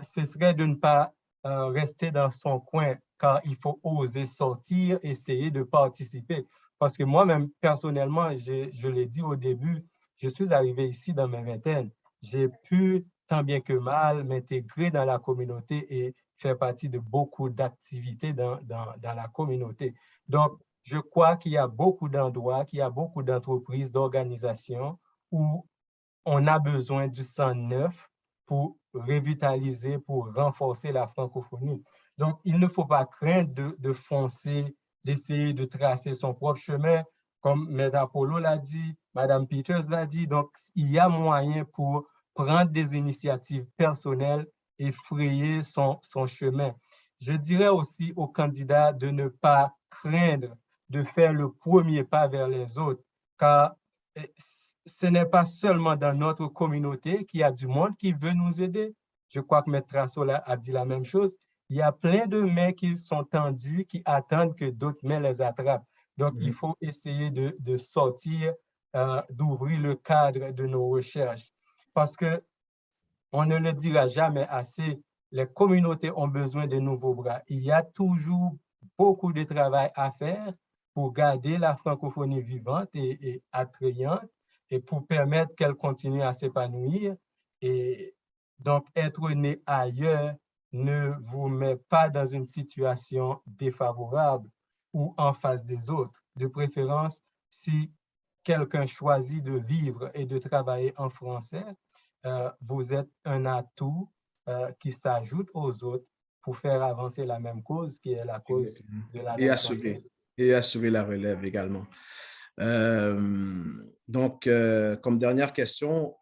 Ce serait de ne pas rester dans son coin, car il faut oser sortir, essayer de participer. Parce que moi-même, personnellement, je l'ai dit au début, je suis arrivé ici dans mes vingtaines. J'ai pu, tant bien que mal, m'intégrer dans la communauté et faire partie de beaucoup d'activités dans la communauté. Donc, je crois qu'il y a beaucoup d'endroits, qu'il y a beaucoup d'entreprises, d'organisations où on a besoin du sang neuf pour revitaliser, pour renforcer la francophonie. Donc, il ne faut pas craindre de foncer, d'essayer de tracer son propre chemin, comme M. Apollo l'a dit, Mme Peters l'a dit. Donc, il y a moyen pour prendre des initiatives personnelles et frayer son chemin. Je dirais aussi aux candidats de ne pas craindre de faire le premier pas vers les autres, car ce n'est pas seulement dans notre communauté qu'il y a du monde qui veut nous aider. Je crois que M. Trassola a dit la même chose. Il y a plein de mains qui sont tendues, qui attendent que d'autres mains les attrapent. Donc, il faut essayer de sortir, d'ouvrir le cadre de nos recherches. Parce que on ne le dira jamais assez, les communautés ont besoin de nouveaux bras. Il y a toujours beaucoup de travail à faire pour garder la francophonie vivante et attrayante et pour permettre qu'elle continue à s'épanouir. Et donc, être né ailleurs ne vous met pas dans une situation défavorable ou en face des autres. De préférence, si quelqu'un choisit de vivre et de travailler en français, vous êtes un atout qui s'ajoute aux autres pour faire avancer la même cause qui est la cause de la langue française. Et assurer la relève également. Donc, comme dernière question,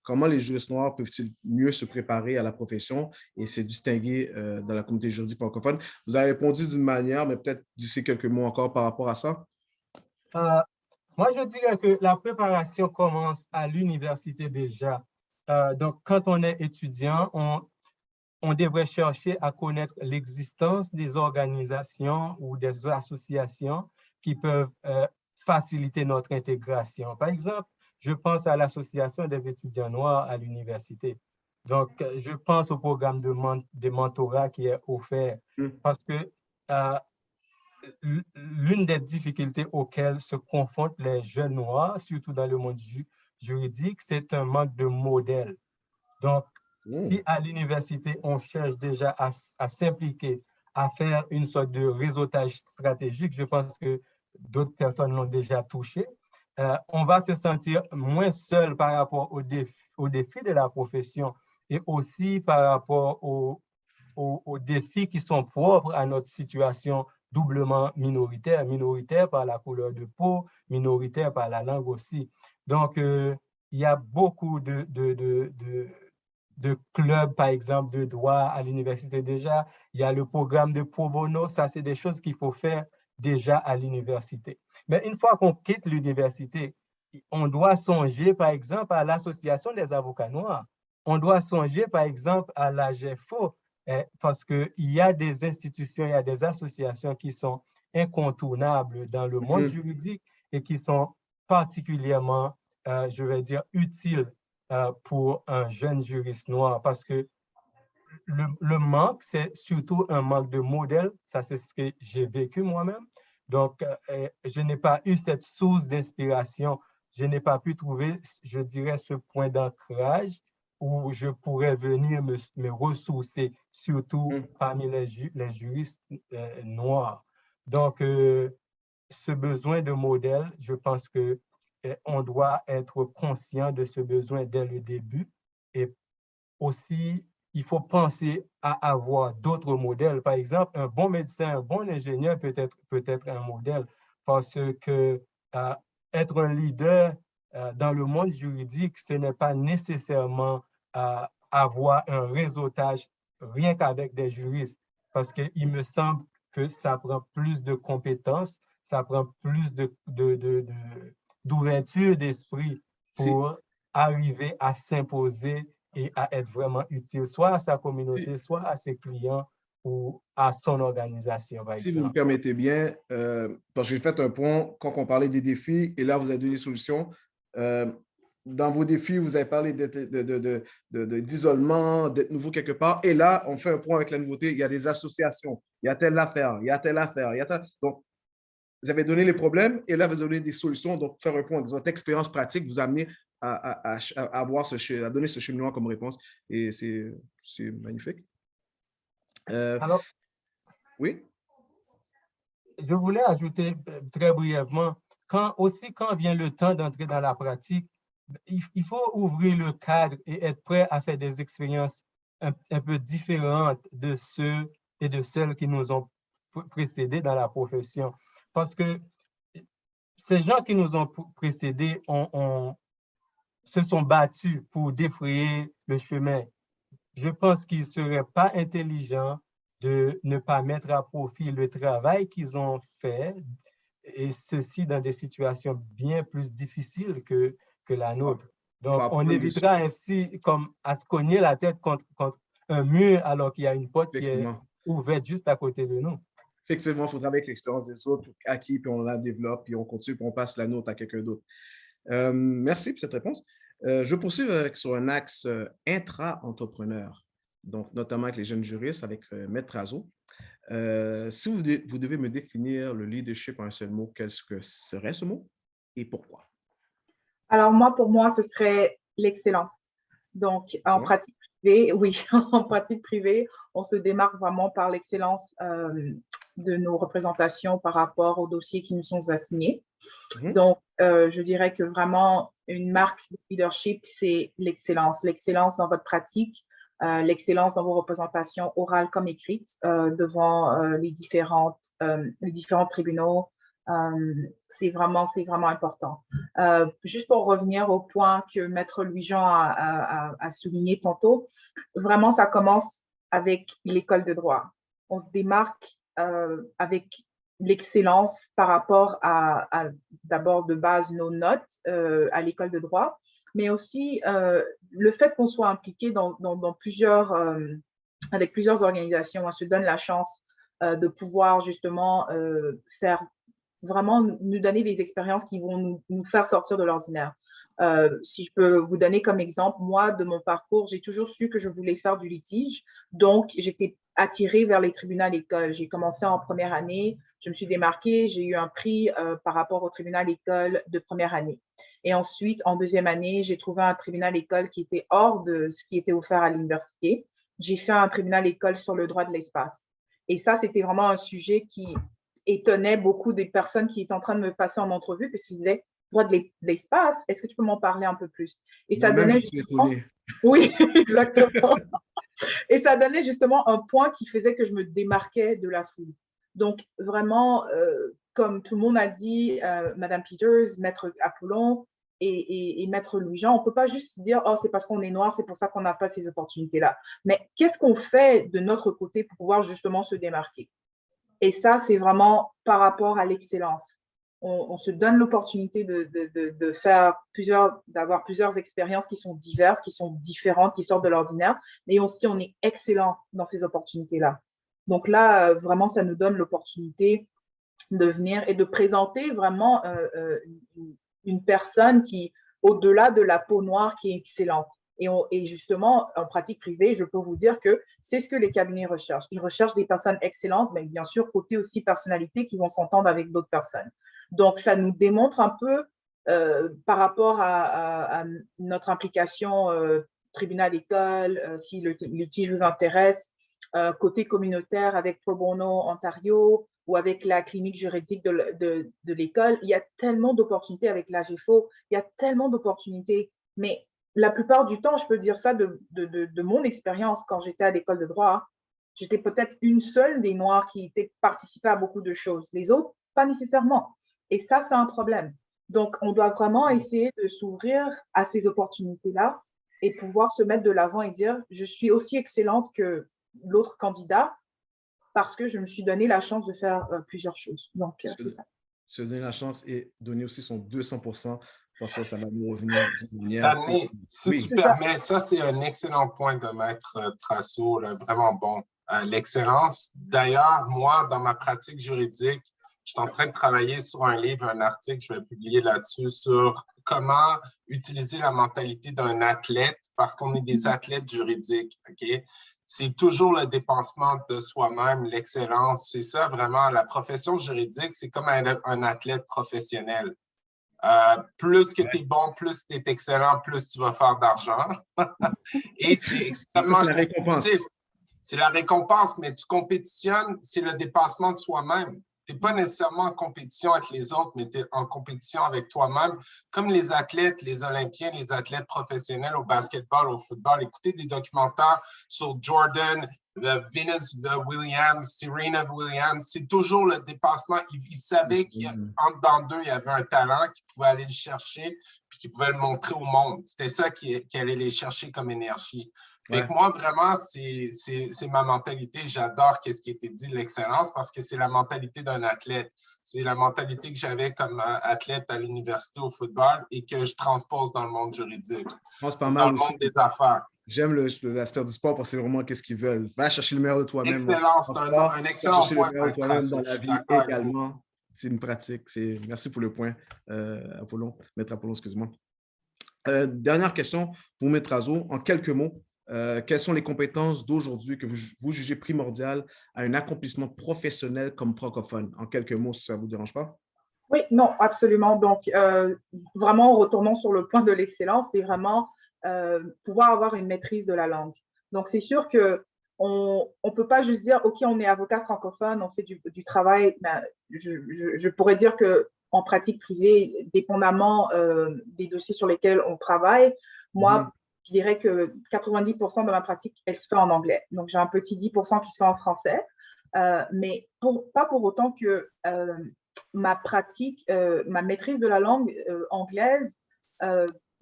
comment les juristes noirs peuvent-ils mieux se préparer à la profession et se distinguer dans la communauté juridique francophone? Vous avez répondu d'une manière, mais peut-être d'ici quelques mots encore par rapport à ça. Moi, je dirais que la préparation commence à l'université déjà. Donc, quand on est étudiant, on devrait chercher à connaître l'existence des organisations ou des associations qui peuvent faciliter notre intégration. Par exemple, je pense à l'Association des étudiants noirs à l'université. Donc, je pense au programme de mentorat qui est offert parce que l'une des difficultés auxquelles se confrontent les jeunes noirs, surtout dans le monde juridique, c'est un manque de modèles. Donc, si à l'université, on cherche déjà à s'impliquer, à faire une sorte de réseautage stratégique, je pense que d'autres personnes l'ont déjà touché, on va se sentir moins seul par rapport aux défis de la profession et aussi par rapport aux défis qui sont propres à notre situation doublement minoritaire, minoritaire par la couleur de peau, minoritaire par la langue aussi. Donc, il y a beaucoup de clubs, par exemple, de droit à l'université déjà. Il y a le programme de pro bono. Ça, c'est des choses qu'il faut faire déjà à l'université. Mais une fois qu'on quitte l'université, on doit songer, par exemple, à l'Association des avocats noirs. On doit songer, par exemple, à l'AGFO, parce qu'il y a des institutions, il y a des associations qui sont incontournables dans le monde juridique et qui sont particulièrement, je vais dire, utiles pour un jeune juriste noir, parce que le manque, c'est surtout un manque de modèle. Ça, c'est ce que j'ai vécu moi-même. Donc, je n'ai pas eu cette source d'inspiration. Je n'ai pas pu trouver, je dirais, ce point d'ancrage où je pourrais venir me ressourcer, surtout parmi les juristes noirs. Donc, ce besoin de modèle, je pense que on doit être conscient de ce besoin dès le début. Et aussi, il faut penser à avoir d'autres modèles. Par exemple, un bon médecin, un bon ingénieur peut être un modèle parce que être un leader dans le monde juridique, ce n'est pas nécessairement avoir un réseautage rien qu'avec des juristes, parce qu'il me semble que ça prend plus de compétences, ça prend plus d'ouverture d'esprit pour arriver à s'imposer et à être vraiment utile, soit à sa communauté, soit à ses clients ou à son organisation, par exemple. Si vous me permettez bien, parce que j'ai fait un point quand on parlait des défis, et là, vous avez donné des solutions. Dans vos défis, vous avez parlé d'isolement, d'être nouveau quelque part, et là, on fait un point avec la nouveauté, il y a des associations, il y a telle affaire, il y a telle affaire, il y a telle... Donc, vous avez donné les problèmes, et là, vous avez donné des solutions, donc faire un point avec votre expérience pratique, vous amener à donner ce cheminement comme réponse, et c'est magnifique. Alors, oui? Je voulais ajouter très brièvement, quand vient le temps d'entrer dans la pratique, il faut ouvrir le cadre et être prêt à faire des expériences un peu différentes de ceux et de celles qui nous ont précédés dans la profession. Parce que ces gens qui nous ont précédés se sont battus pour défrayer le chemin. Je pense qu'il ne serait pas intelligent de ne pas mettre à profit le travail qu'ils ont fait, et ceci dans des situations bien plus difficiles que la nôtre. Donc, on évitera ainsi comme à se cogner la tête contre un mur alors qu'il y a une porte qui est ouverte juste à côté de nous. Effectivement, il faudra avec l'expérience des autres acquis, puis on la développe, puis on continue, puis on passe la nôtre à quelqu'un d'autre. Merci pour cette réponse. Je poursuis sur un axe intra-entrepreneur, donc notamment avec les jeunes juristes, avec Maître Razo. Si vous devez me définir le leadership en un seul mot, quel serait ce mot et pourquoi? Alors moi, pour moi, ce serait l'excellence. Donc, en pratique privée, oui, en pratique privée, on se démarque vraiment par l'excellence de nos représentations par rapport aux dossiers qui nous sont assignés. Donc, je dirais que vraiment, une marque de leadership, c'est l'excellence. L'excellence dans votre pratique, l'excellence dans vos représentations orales comme écrites devant les différents tribunaux. C'est vraiment important. Juste pour revenir au point que Maître Louis-Jean a souligné tantôt, vraiment, ça commence avec l'école de droit. On se démarque avec l'excellence par rapport à d'abord de base nos notes à l'école de droit, mais aussi le fait qu'on soit impliqué dans avec plusieurs organisations. On se donne la chance de pouvoir justement vraiment nous donner des expériences qui vont nous faire sortir de l'ordinaire. Si je peux vous donner comme exemple, moi, de mon parcours, j'ai toujours su que je voulais faire du litige. Donc, j'étais attirée vers les tribunaux à l'école. J'ai commencé en première année, je me suis démarquée, j'ai eu un prix par rapport au tribunal école de première année. Et ensuite, en deuxième année, j'ai trouvé un tribunal école qui était hors de ce qui était offert à l'université. J'ai fait un tribunal école sur le droit de l'espace. Et ça, c'était vraiment un sujet qui étonnait beaucoup des personnes qui étaient en train de me passer en entrevue, parce qu'ils disaient « droit de l'espace, est-ce que tu peux m'en parler un peu plus ?» Et ça donnait justement… Oui, exactement. Et ça donnait justement un point qui faisait que je me démarquais de la foule. Donc, vraiment, comme tout le monde a dit, Madame Peters, Maître Apollon et Maître Louis-Jean, on ne peut pas juste dire « Oh, c'est parce qu'on est noir, c'est pour ça qu'on n'a pas ces opportunités-là. » Mais qu'est-ce qu'on fait de notre côté pour pouvoir justement se démarquer? Et ça, c'est vraiment par rapport à l'excellence. On se donne l'opportunité d'avoir plusieurs expériences qui sont diverses, qui sont différentes, qui sortent de l'ordinaire, mais aussi on est excellent dans ces opportunités-là. Donc là, vraiment, ça nous donne l'opportunité de venir et de présenter vraiment une personne qui, au-delà de la peau noire, qui est excellente. Et justement, en pratique privée, je peux vous dire que c'est ce que les cabinets recherchent. Ils recherchent des personnes excellentes, mais bien sûr, côté aussi personnalité qui vont s'entendre avec d'autres personnes. Donc, ça nous démontre un peu par rapport à notre implication tribunal d'école, si le litige vous intéresse, côté communautaire avec Pro Bono Ontario ou avec la clinique juridique de l'école. Il y a tellement d'opportunités avec l'AGFO, il y a tellement d'opportunités, mais la plupart du temps, je peux dire ça de mon expérience quand j'étais à l'école de droit, j'étais peut-être une seule des Noirs qui participait à beaucoup de choses. Les autres, pas nécessairement. Et ça, c'est un problème. Donc, on doit vraiment essayer de s'ouvrir à ces opportunités-là et pouvoir se mettre de l'avant et dire « Je suis aussi excellente que l'autre candidat parce que je me suis donné la chance de faire plusieurs choses. » Donc, c'est ça. Se donner la chance et donner aussi son 200%. Ça va nous revenir d'une manière… Stanley, si tu permets, ça, c'est un excellent point de Maître Traceau, là, vraiment bon. L'excellence. D'ailleurs, moi, dans ma pratique juridique, je suis en train de travailler sur un livre, un article, je vais publier là-dessus, sur comment utiliser la mentalité d'un athlète, parce qu'on est des athlètes juridiques, OK? C'est toujours le dépensement de soi-même, l'excellence. C'est ça, vraiment. La profession juridique, c'est comme un athlète professionnel. Plus que tu es bon, plus tu es excellent, plus tu vas faire d'argent. Et c'est extrêmement… C'est la récompense. C'est la récompense, mais tu compétitionnes, c'est le dépassement de soi-même. Tu n'es pas nécessairement en compétition avec les autres, mais tu es en compétition avec toi-même. Comme les athlètes, les Olympiens, les athlètes professionnels au basketball, au football, écoutez des documentaires sur Jordan, Venus Williams, Serena Williams, c'est toujours le dépassement. Ils savaient qu'entre dans d'eux, il y avait un talent qu'ils pouvaient aller le chercher puis qu'ils pouvaient le montrer au monde. C'était ça qui allait les chercher comme énergie. Fait que moi, vraiment, c'est ma mentalité. J'adore ce qui a été dit de l'excellence parce que c'est la mentalité d'un athlète. C'est la mentalité que j'avais comme athlète à l'université au football et que je transpose dans le monde juridique, dans le monde des affaires. J'aime l'aspect du sport parce que c'est vraiment qu'est-ce qu'ils veulent. Va chercher le meilleur de toi-même. Excellent, c'est un excellent point. Le meilleur de toi-même dans la vie également. C'est une pratique. Merci pour le point, Apollon. Maître Apollon, excuse-moi. Dernière question pour Maître Azo. En quelques mots, quelles sont les compétences d'aujourd'hui que vous jugez primordiales à un accomplissement professionnel comme francophone? En quelques mots, si ça ne vous dérange pas. Oui, non, absolument. Donc, vraiment, retournons sur le point de l'excellence, c'est vraiment pouvoir avoir une maîtrise de la langue. Donc, c'est sûr qu'on ne peut pas juste dire, OK, on est avocat francophone, on fait du travail. Ben, je pourrais dire qu'en pratique privée, dépendamment des dossiers sur lesquels on travaille, moi, je dirais que 90% de ma pratique, elle se fait en anglais. Donc, j'ai un petit 10% qui se fait en français, mais pas pour autant que ma pratique, ma maîtrise de la langue anglaise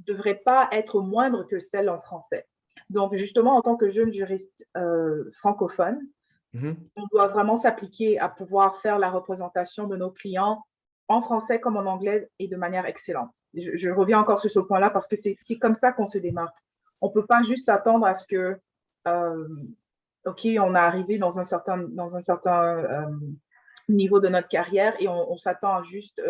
devrait pas être moindre que celle en français. Donc, justement, en tant que jeune juriste francophone, on doit vraiment s'appliquer à pouvoir faire la représentation de nos clients en français comme en anglais et de manière excellente. Je reviens encore sur ce point-là parce que c'est comme ça qu'on se démarque. On ne peut pas juste s'attendre à ce que, OK, on est arrivé dans un certain niveau de notre carrière et on s'attend à juste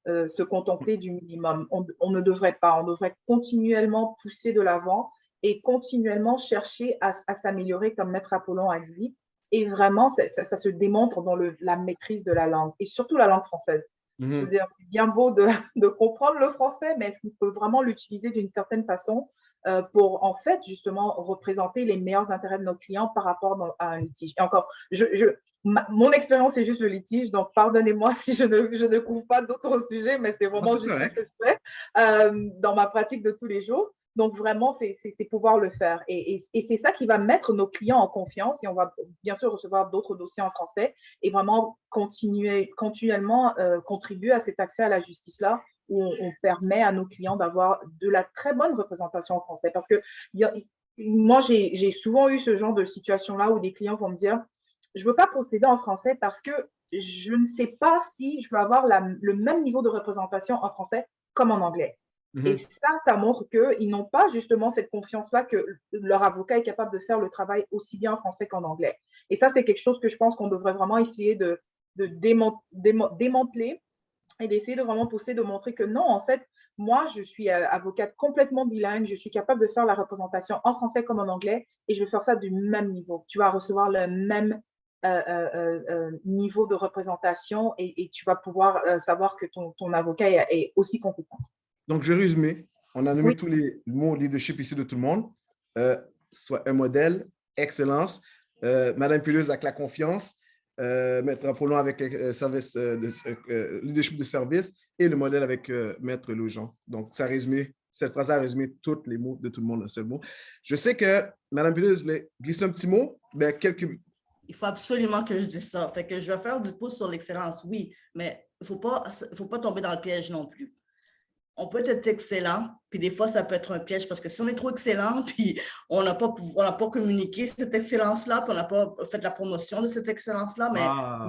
se contenter du minimum. On ne devrait pas. On devrait continuellement pousser de l'avant et continuellement chercher à s'améliorer, comme Maître Apollon a dit. Et vraiment, ça se démontre dans la maîtrise de la langue, et surtout la langue française. Je veux dire, c'est bien beau de comprendre le français, mais est-ce qu'on peut vraiment l'utiliser d'une certaine façon pour, en fait, justement, représenter les meilleurs intérêts de nos clients par rapport à un litige? Et encore, mon expérience, c'est juste le litige, donc pardonnez-moi si je ne couvre pas d'autres sujets, mais c'est vraiment juste ce que je fais dans ma pratique de tous les jours. Donc, vraiment, c'est pouvoir le faire. Et c'est ça qui va mettre nos clients en confiance. Et on va bien sûr recevoir d'autres dossiers en français et vraiment continuellement contribuer à cet accès à la justice-là où on permet à nos clients d'avoir de la très bonne représentation en français. Parce que moi, j'ai souvent eu ce genre de situation-là où des clients vont me dire « Je ne veux pas procéder en français parce que je ne sais pas si je peux avoir le même niveau de représentation en français comme en anglais. » Et ça montre qu'ils n'ont pas justement cette confiance-là que leur avocat est capable de faire le travail aussi bien en français qu'en anglais. Et ça, c'est quelque chose que je pense qu'on devrait vraiment essayer de démanteler et d'essayer de vraiment pousser, de montrer que non, en fait, moi, je suis avocate complètement bilingue, je suis capable de faire la représentation en français comme en anglais et je vais faire ça du même niveau. Tu vas recevoir le même niveau de représentation et tu vas pouvoir savoir que ton avocat est aussi compétent. Donc, je vais résumer. On a nommé tous les mots leadership ici de tout le monde. Soit un modèle, excellence, Madame Puleuse avec la confiance, Maître Apollon avec leadership de service et le modèle avec Maître Loujean. Donc, cette phrase a résumé tous les mots de tout le monde, un seul mot. Je sais que Madame Puleuse voulait glisser un petit mot, mais Il faut absolument que je dise ça. Fait que je vais faire du pouce sur l'excellence, oui, mais il ne faut pas tomber dans le piège non plus. On peut être excellent, puis des fois, ça peut être un piège parce que si on est trop excellent, puis on n'a pas communiqué cette excellence-là, puis on n'a pas fait la promotion de cette excellence-là, mais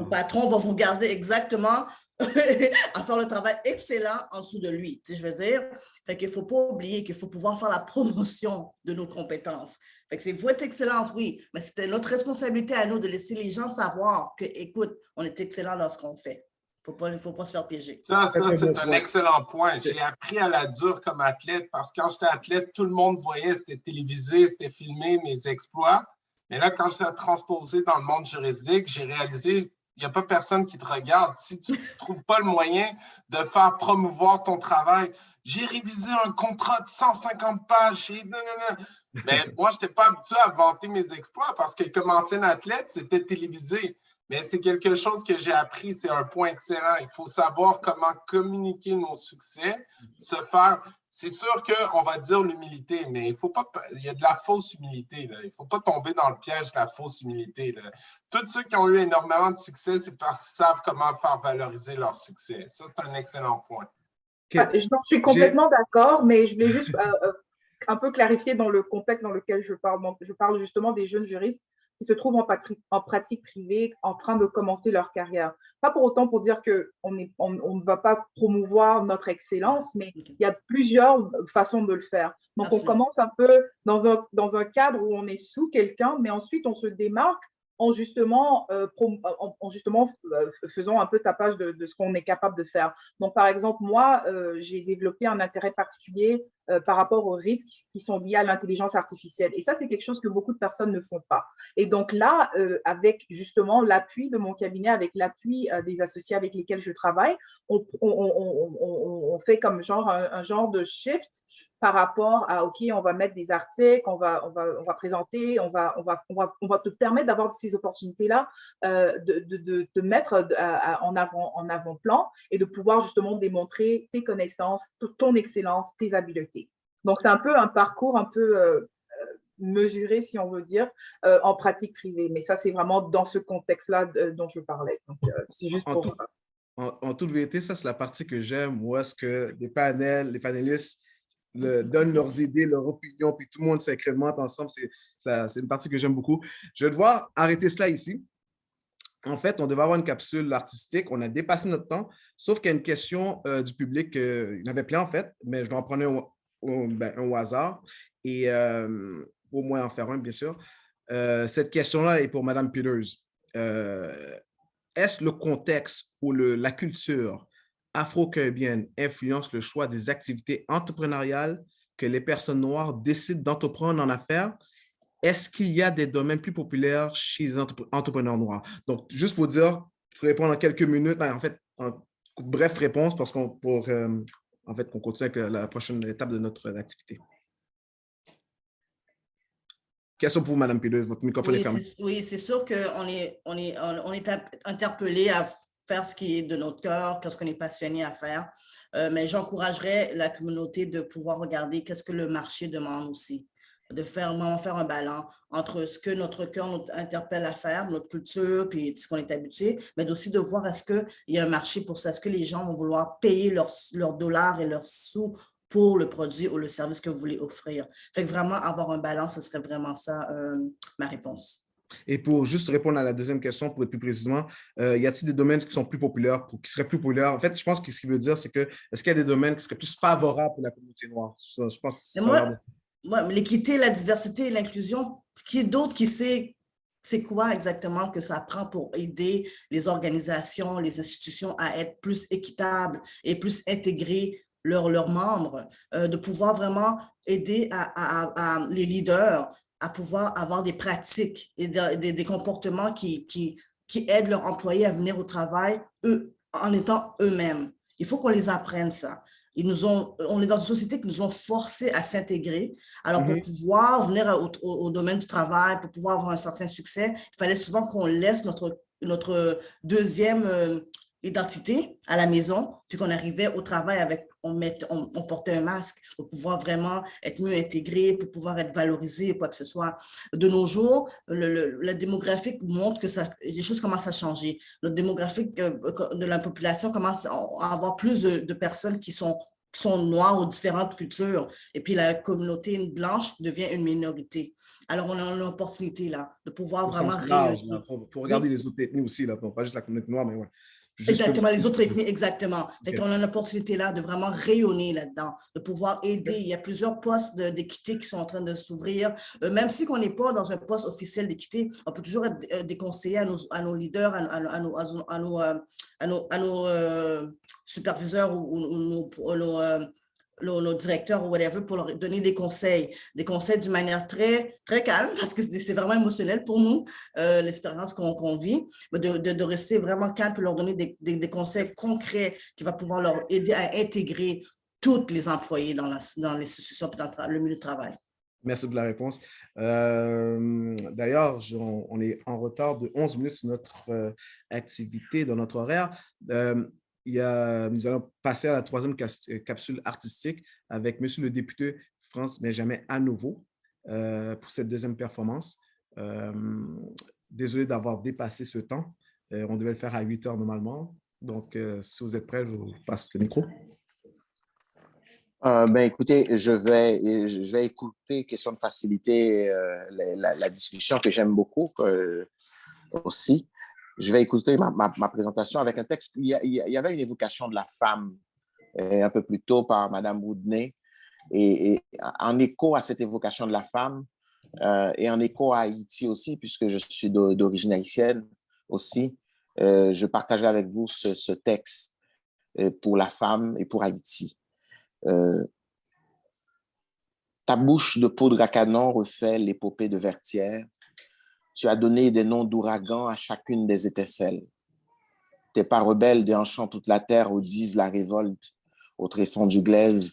le patron va vous garder exactement à faire le travail excellent en dessous de lui, tu sais, je veux dire. Fait qu'il ne faut pas oublier qu'il faut pouvoir faire la promotion de nos compétences. Fait que vous êtes excellente, oui, mais c'était notre responsabilité à nous de laisser les gens savoir que, écoute, on est excellent dans ce qu'on fait. Il ne faut pas se faire piéger. Ça c'est un excellent point. J'ai appris à la dure comme athlète parce que quand j'étais athlète, tout le monde voyait, c'était télévisé, c'était filmé, mes exploits. Mais là, quand je suis transposé dans le monde juridique, j'ai réalisé il n'y a pas personne qui te regarde. Si tu ne trouves pas le moyen de faire promouvoir ton travail, j'ai révisé un contrat de 150 pages. Mais moi, je n'étais pas habitué à vanter mes exploits parce que comme ancien athlète, c'était télévisé. Mais c'est quelque chose que j'ai appris, c'est un point excellent. Il faut savoir comment communiquer nos succès, se faire. C'est sûr qu'on va dire l'humilité, mais il faut pas. Il y a de la fausse humilité, là. Il ne faut pas tomber dans le piège de la fausse humilité, là. Tous ceux qui ont eu énormément de succès, c'est parce qu'ils savent comment faire valoriser leur succès. Ça, c'est un excellent point. Je suis complètement d'accord, mais je voulais juste un peu clarifier dans le contexte dans lequel je parle. Donc, je parle justement des jeunes juristes qui se trouvent en pratique privée, en train de commencer leur carrière. Pas pour autant pour dire qu'on ne va pas promouvoir notre excellence, mais il y a plusieurs façons de le faire. Donc, on commence un peu dans un cadre où on est sous quelqu'un, mais ensuite, on se démarque en justement faisant un peu tapage de ce qu'on est capable de faire. Donc, par exemple, moi, j'ai développé un intérêt particulier par rapport aux risques qui sont liés à l'intelligence artificielle. Et ça, c'est quelque chose que beaucoup de personnes ne font pas. Et donc là, avec justement l'appui de mon cabinet, avec l'appui des associés avec lesquels je travaille, on fait comme un genre de shift par rapport à, OK, on va mettre des articles, on va présenter, on va te permettre d'avoir ces opportunités-là, de te mettre en avant-plan et de pouvoir justement démontrer tes connaissances, ton excellence, tes habiletés. Donc, c'est un peu un parcours un peu mesuré, si on veut dire, en pratique privée. Mais ça, c'est vraiment dans ce contexte-là dont je parlais. Donc, c'est juste pour… En toute vérité, ça, c'est la partie que j'aime, où est-ce que les panélistes donnent leurs idées, leurs opinions, puis tout le monde s'incrémente ensemble. C'est une partie que j'aime beaucoup. Je vais devoir arrêter cela ici. En fait, on devait avoir une capsule artistique. On a dépassé notre temps, sauf qu'il y a une question du public. Il y en avait plein, en fait, mais je dois en prendre un au hasard et au moins en faire un, bien sûr. Cette question-là est pour Mme Peters. Est-ce le contexte ou la culture afro-caribéenne influence le choix des activités entrepreneuriales que les personnes noires décident d'entreprendre en affaires? Est-ce qu'il y a des domaines plus populaires chez les entrepreneurs noirs? Donc, juste vous dire, je vais répondre en quelques minutes, en fait, en bref réponse, parce qu'on continue avec la prochaine étape de notre activité. Question pour vous, Mme Peters, votre microphone est fermé. Oui, c'est sûr qu'on est interpellé à faire ce qui est de notre cœur, ce qu'on est passionné à faire. Mais j'encouragerais la communauté de pouvoir regarder qu'est-ce que le marché demande aussi, de vraiment faire un balance entre ce que notre cœur nous interpelle à faire, notre culture, puis ce qu'on est habitué, mais aussi de voir est-ce qu'il y a un marché pour ça, est-ce que les gens vont vouloir payer leurs dollars et leurs sous pour le produit ou le service que vous voulez offrir. Fait que vraiment avoir un balance, ce serait vraiment ça ma réponse. Et pour juste répondre à la deuxième question, pour être plus précisément, y a-t-il des domaines qui sont plus populaires, qui seraient plus populaires? En fait, je pense que ce qu'il veut dire, c'est que est-ce qu'il y a des domaines qui seraient plus favorables pour la communauté noire? Je pense moi, l'équité, la diversité et l'inclusion, qui est d'autre qui sait c'est quoi exactement que ça prend pour aider les organisations, les institutions à être plus équitables et plus intégrées leurs membres, de pouvoir vraiment aider à les leaders à pouvoir avoir des pratiques et des comportements qui aident leurs employés à venir au travail en étant eux-mêmes. Il faut qu'on les apprenne ça. On est dans une société qui nous ont forcés à s'intégrer. Alors, pour pouvoir venir au domaine du travail, pour pouvoir avoir un certain succès, il fallait souvent qu'on laisse notre deuxième identité à la maison, puis qu'on arrivait au travail on portait un masque pour pouvoir vraiment être mieux intégré, pour pouvoir être valorisé, quoi que ce soit. De nos jours, la démographie montre que les choses commencent à changer. Notre démographie de la population commence à avoir plus de personnes qui sont noires ou différentes cultures. Et puis, la communauté blanche devient une minorité. Alors, on a l'opportunité là de pouvoir vraiment… Il faut regarder les autres ethnies aussi, là, pas juste la communauté noire, mais ouais. Exactement, les autres ethnies, exactement. Fait qu'on a l'opportunité là de vraiment rayonner là-dedans, de pouvoir aider. Il y a plusieurs postes d'équité qui sont en train de s'ouvrir. Même si on n'est pas dans un poste officiel d'équité, on peut toujours être des conseillers à nos leaders, à nos superviseurs ou nos directeurs ou whatever pour leur donner des conseils d'une manière très, très calme parce que c'est vraiment émotionnel pour nous, l'expérience qu'on vit, mais de rester vraiment calme pour leur donner des conseils concrets qui vont pouvoir leur aider à intégrer tous les employés dans l'institution et dans le milieu de travail. Merci pour la réponse. D'ailleurs, on est en retard de 11 minutes sur notre activité, dans notre horaire. Nous allons passer à la troisième capsule artistique avec Monsieur le député France Benjamin à nouveau pour cette deuxième performance. Désolé d'avoir dépassé ce temps. On devait le faire à 8 heures normalement. Donc, si vous êtes prêts, je vous passe le micro. Écoutez, je vais écouter, question de faciliter la discussion que j'aime beaucoup aussi. Je vais écouter ma présentation avec un texte. Il y avait une évocation de la femme un peu plus tôt par Mme Boudnay. Et en écho à cette évocation de la femme et en écho à Haïti aussi, puisque je suis d'origine haïtienne aussi, je partagerai avec vous ce texte pour la femme et pour Haïti. Ta bouche de poudre à canon refait l'épopée de Vertière. Tu as donné des noms d'ouragans à chacune des étincelles. Tes pas rebelles déhanchant toute la terre disent la révolte au tréfonds du glaive.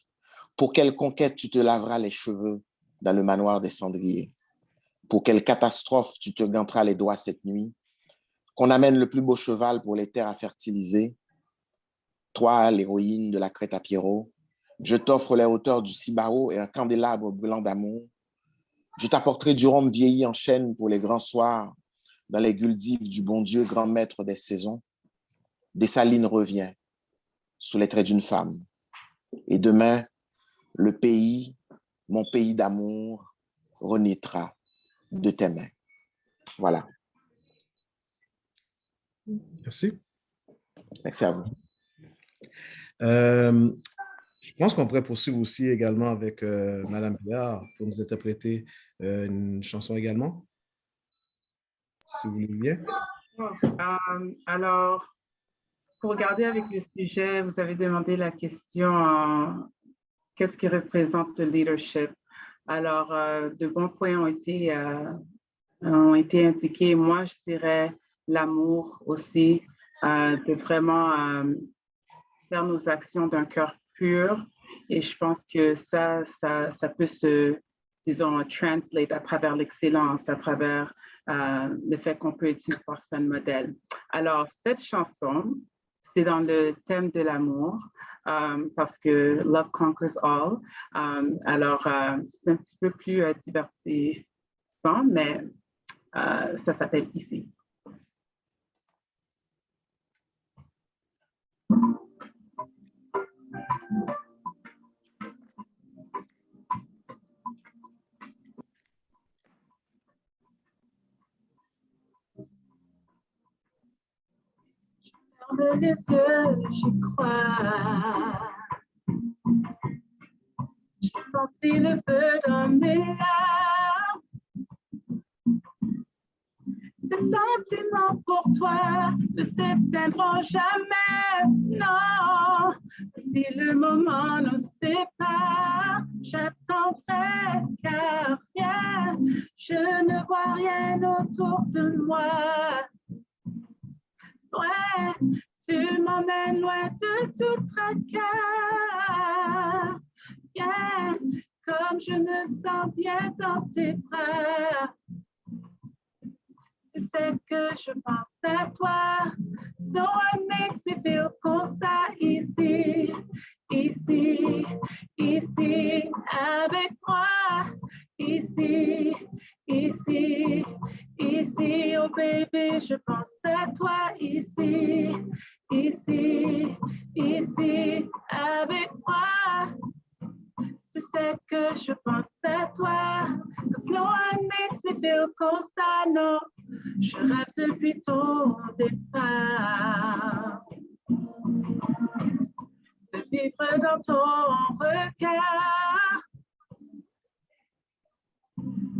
Pour quelle conquête tu te laveras les cheveux dans le manoir des cendriers? Pour quelle catastrophe tu te ganteras les doigts cette nuit? Qu'on amène le plus beau cheval pour les terres à fertiliser. Toi, l'héroïne de la crête à Pierrot, je t'offre les hauteurs du Cibao et un candélabre brûlant d'amour. Je t'apporterai du rhum vieilli en chêne pour les grands soirs, dans les guldives du bon Dieu, grand maître des saisons. Dessalines revient sous les traits d'une femme. Et demain, le pays, mon pays d'amour, renaîtra de tes mains. Voilà. Merci. Merci à vous. Je pense qu'on pourrait poursuivre aussi également avec Mme Biard pour nous interpréter une chanson également, si vous voulez bien. Alors, pour regarder avec le sujet, vous avez demandé la question qu'est-ce qui représente le leadership? Alors, de bons points ont été indiqués. Moi, je dirais l'amour aussi, de vraiment faire nos actions d'un cœur pur. Et je pense que ça peut se, disons, translate à travers l'excellence, à travers le fait qu'on peut être une personne modèle. Alors, cette chanson, c'est dans le thème de l'amour, parce que Love Conquers All. Alors, c'est un petit peu plus divertissant, mais ça s'appelle Ici. Ferme les yeux, j'y crois. J'ai senti le feu dans mes larmes. Ces sentiments pour toi ne s'éteindront jamais, non. Si le moment nous sépare, j'attendrai car rien, je ne vois rien autour de moi. Ouais, tu m'emmènes loin de tout tracas. Yeah, comme je me sens bien dans tes bras. Tu sais que je pense à toi. So what makes me feel comme ça ici, ici, ici, avec moi. Ici, ici, ici, oh baby, je pense à toi ici, ici, ici, avec moi. Tu sais que je pense à toi, cause no one makes me feel comme ça, non. Je rêve depuis ton départ de vivre dans ton regard.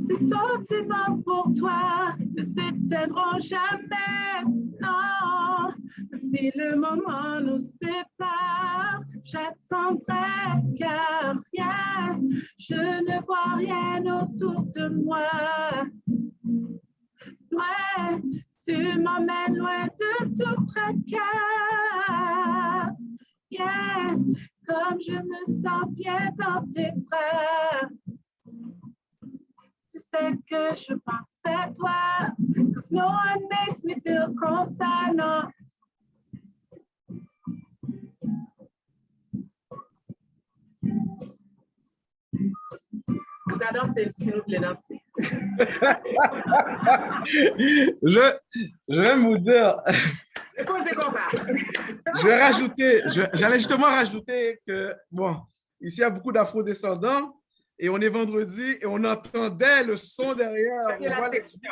Ces sentiments pour toi ne s'éteindront jamais, non. Même si le moment nous sépare, j'attendrai car rien, je ne vois rien autour de moi. Ouais, tu m'emmènes loin de tout tracas. Yeah, comme je me sens bien dans tes bras. que je pense à toi. 'Cause no one makes me feel comme ça, non. On va danser si vous voulez danser. Je vais vous dire. J'allais justement rajouter que, bon, ici, il y a beaucoup d'afro-descendants et on est vendredi et on entendait le son derrière.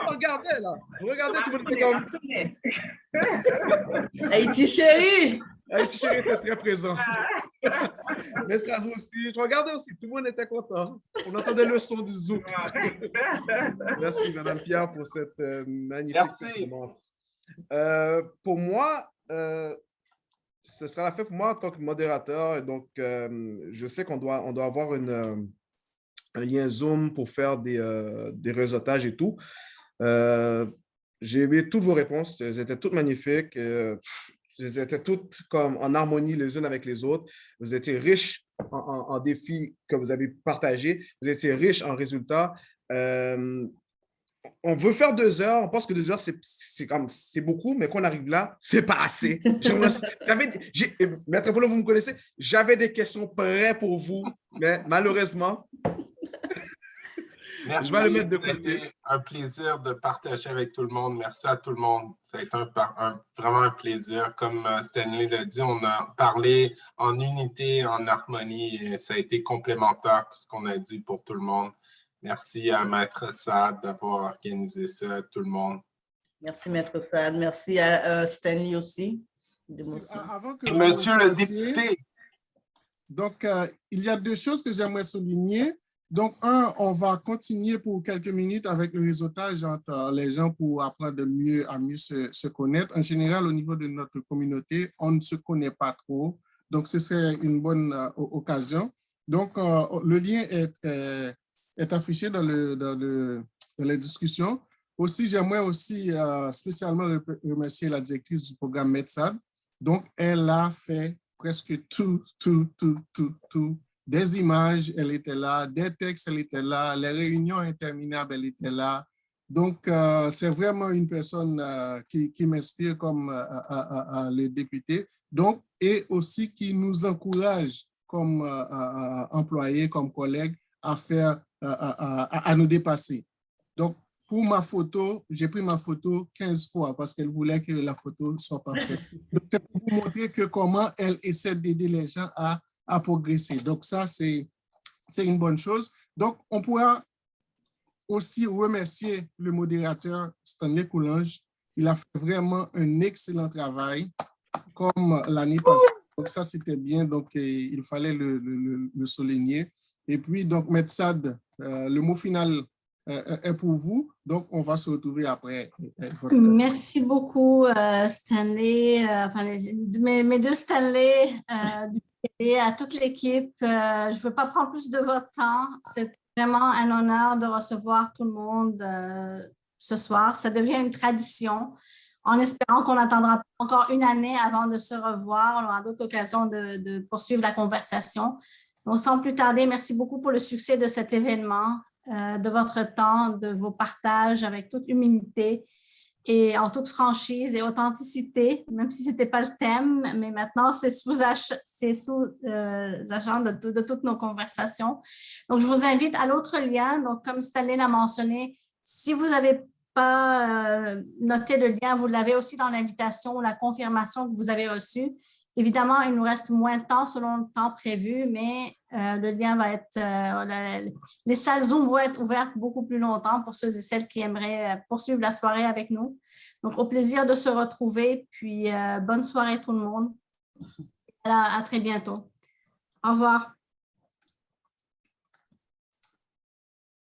Regardez là. Regardez, tout le monde était comme... Haïti chérie! Haïti chérie était très présent. Mais Strasbourg aussi. Je regardais aussi, tout le monde était content. On entendait le son du zouk. Merci, Madame Pierre, pour cette magnifique performance. Pour moi, ce sera la fête pour moi en tant que modérateur. Et donc, je sais qu'on doit avoir un lien Zoom pour faire des réseautages et tout. J'ai aimé toutes vos réponses. Elles étaient toutes magnifiques. Elles étaient toutes comme en harmonie les unes avec les autres. Vous étiez riches en défis que vous avez partagés. Vous étiez riches en résultats. On veut faire 2 heures. On pense que 2 heures, c'est beaucoup, mais quand on arrive là, c'est pas assez. Maître Polo, vous me connaissez, j'avais des questions prêtes pour vous, mais malheureusement, merci. Je vais le mettre de côté. C'était un plaisir de partager avec tout le monde. Merci à tout le monde. Ça a été vraiment un plaisir. Comme Stanley l'a dit, on a parlé en unité, en harmonie, et ça a été complémentaire, tout ce qu'on a dit pour tout le monde. Merci à Maître Saad d'avoir organisé ça, tout le monde. Merci, Maître Saad. Merci à Stanley aussi. Et Monsieur le député. Donc, il y a 2 choses que j'aimerais souligner. Donc, on va continuer pour quelques minutes avec le réseautage entre les gens pour apprendre à mieux se connaître. En général, au niveau de notre communauté, on ne se connaît pas trop. Donc, ce serait une bonne occasion. Donc, le lien est affiché dans les discussions. Aussi, j'aimerais aussi spécialement remercier la directrice du programme MEDSAD. Donc, elle a fait presque tout. Des images, elle était là, des textes, elle était là, les réunions interminables, elle était là. Donc, c'est vraiment une personne qui m'inspire comme le député. Donc, et aussi qui nous encourage comme employés, comme collègues, à nous dépasser. Donc, pour ma photo, j'ai pris ma photo 15 fois parce qu'elle voulait que la photo soit parfaite. C'est pour vous montrer comment elle essaie d'aider les gens à progresser. Donc, ça, c'est une bonne chose. Donc, on pourra aussi remercier le modérateur Stanley Coulange. Il a fait vraiment un excellent travail comme l'année passée. Donc, ça, c'était bien. Donc, il fallait le souligner. Et puis, donc, Maître Saad, le mot final est pour vous. Donc, on va se retrouver après. Merci beaucoup, Stanley, mes 2 Stanley, et à toute l'équipe. Je ne veux pas prendre plus de votre temps. C'est vraiment un honneur de recevoir tout le monde ce soir. Ça devient une tradition, en espérant qu'on n'attendra pas encore une année avant de se revoir. On aura d'autres occasions de poursuivre la conversation. Donc, sans plus tarder, merci beaucoup pour le succès de cet événement, de votre temps, de vos partages avec toute humilité et en toute franchise et authenticité, même si ce n'était pas le thème, mais maintenant, c'est sous-agent de toutes nos conversations. Donc, je vous invite à l'autre lien. Donc, comme Stanley l'a mentionné, si vous n'avez pas noté le lien, vous l'avez aussi dans l'invitation ou la confirmation que vous avez reçue. Évidemment, il nous reste moins de temps selon le temps prévu, mais le lien va être… les salles Zoom vont être ouvertes beaucoup plus longtemps pour ceux et celles qui aimeraient poursuivre la soirée avec nous. Donc, au plaisir de se retrouver. Puis, bonne soirée tout le monde. À très bientôt. Au revoir.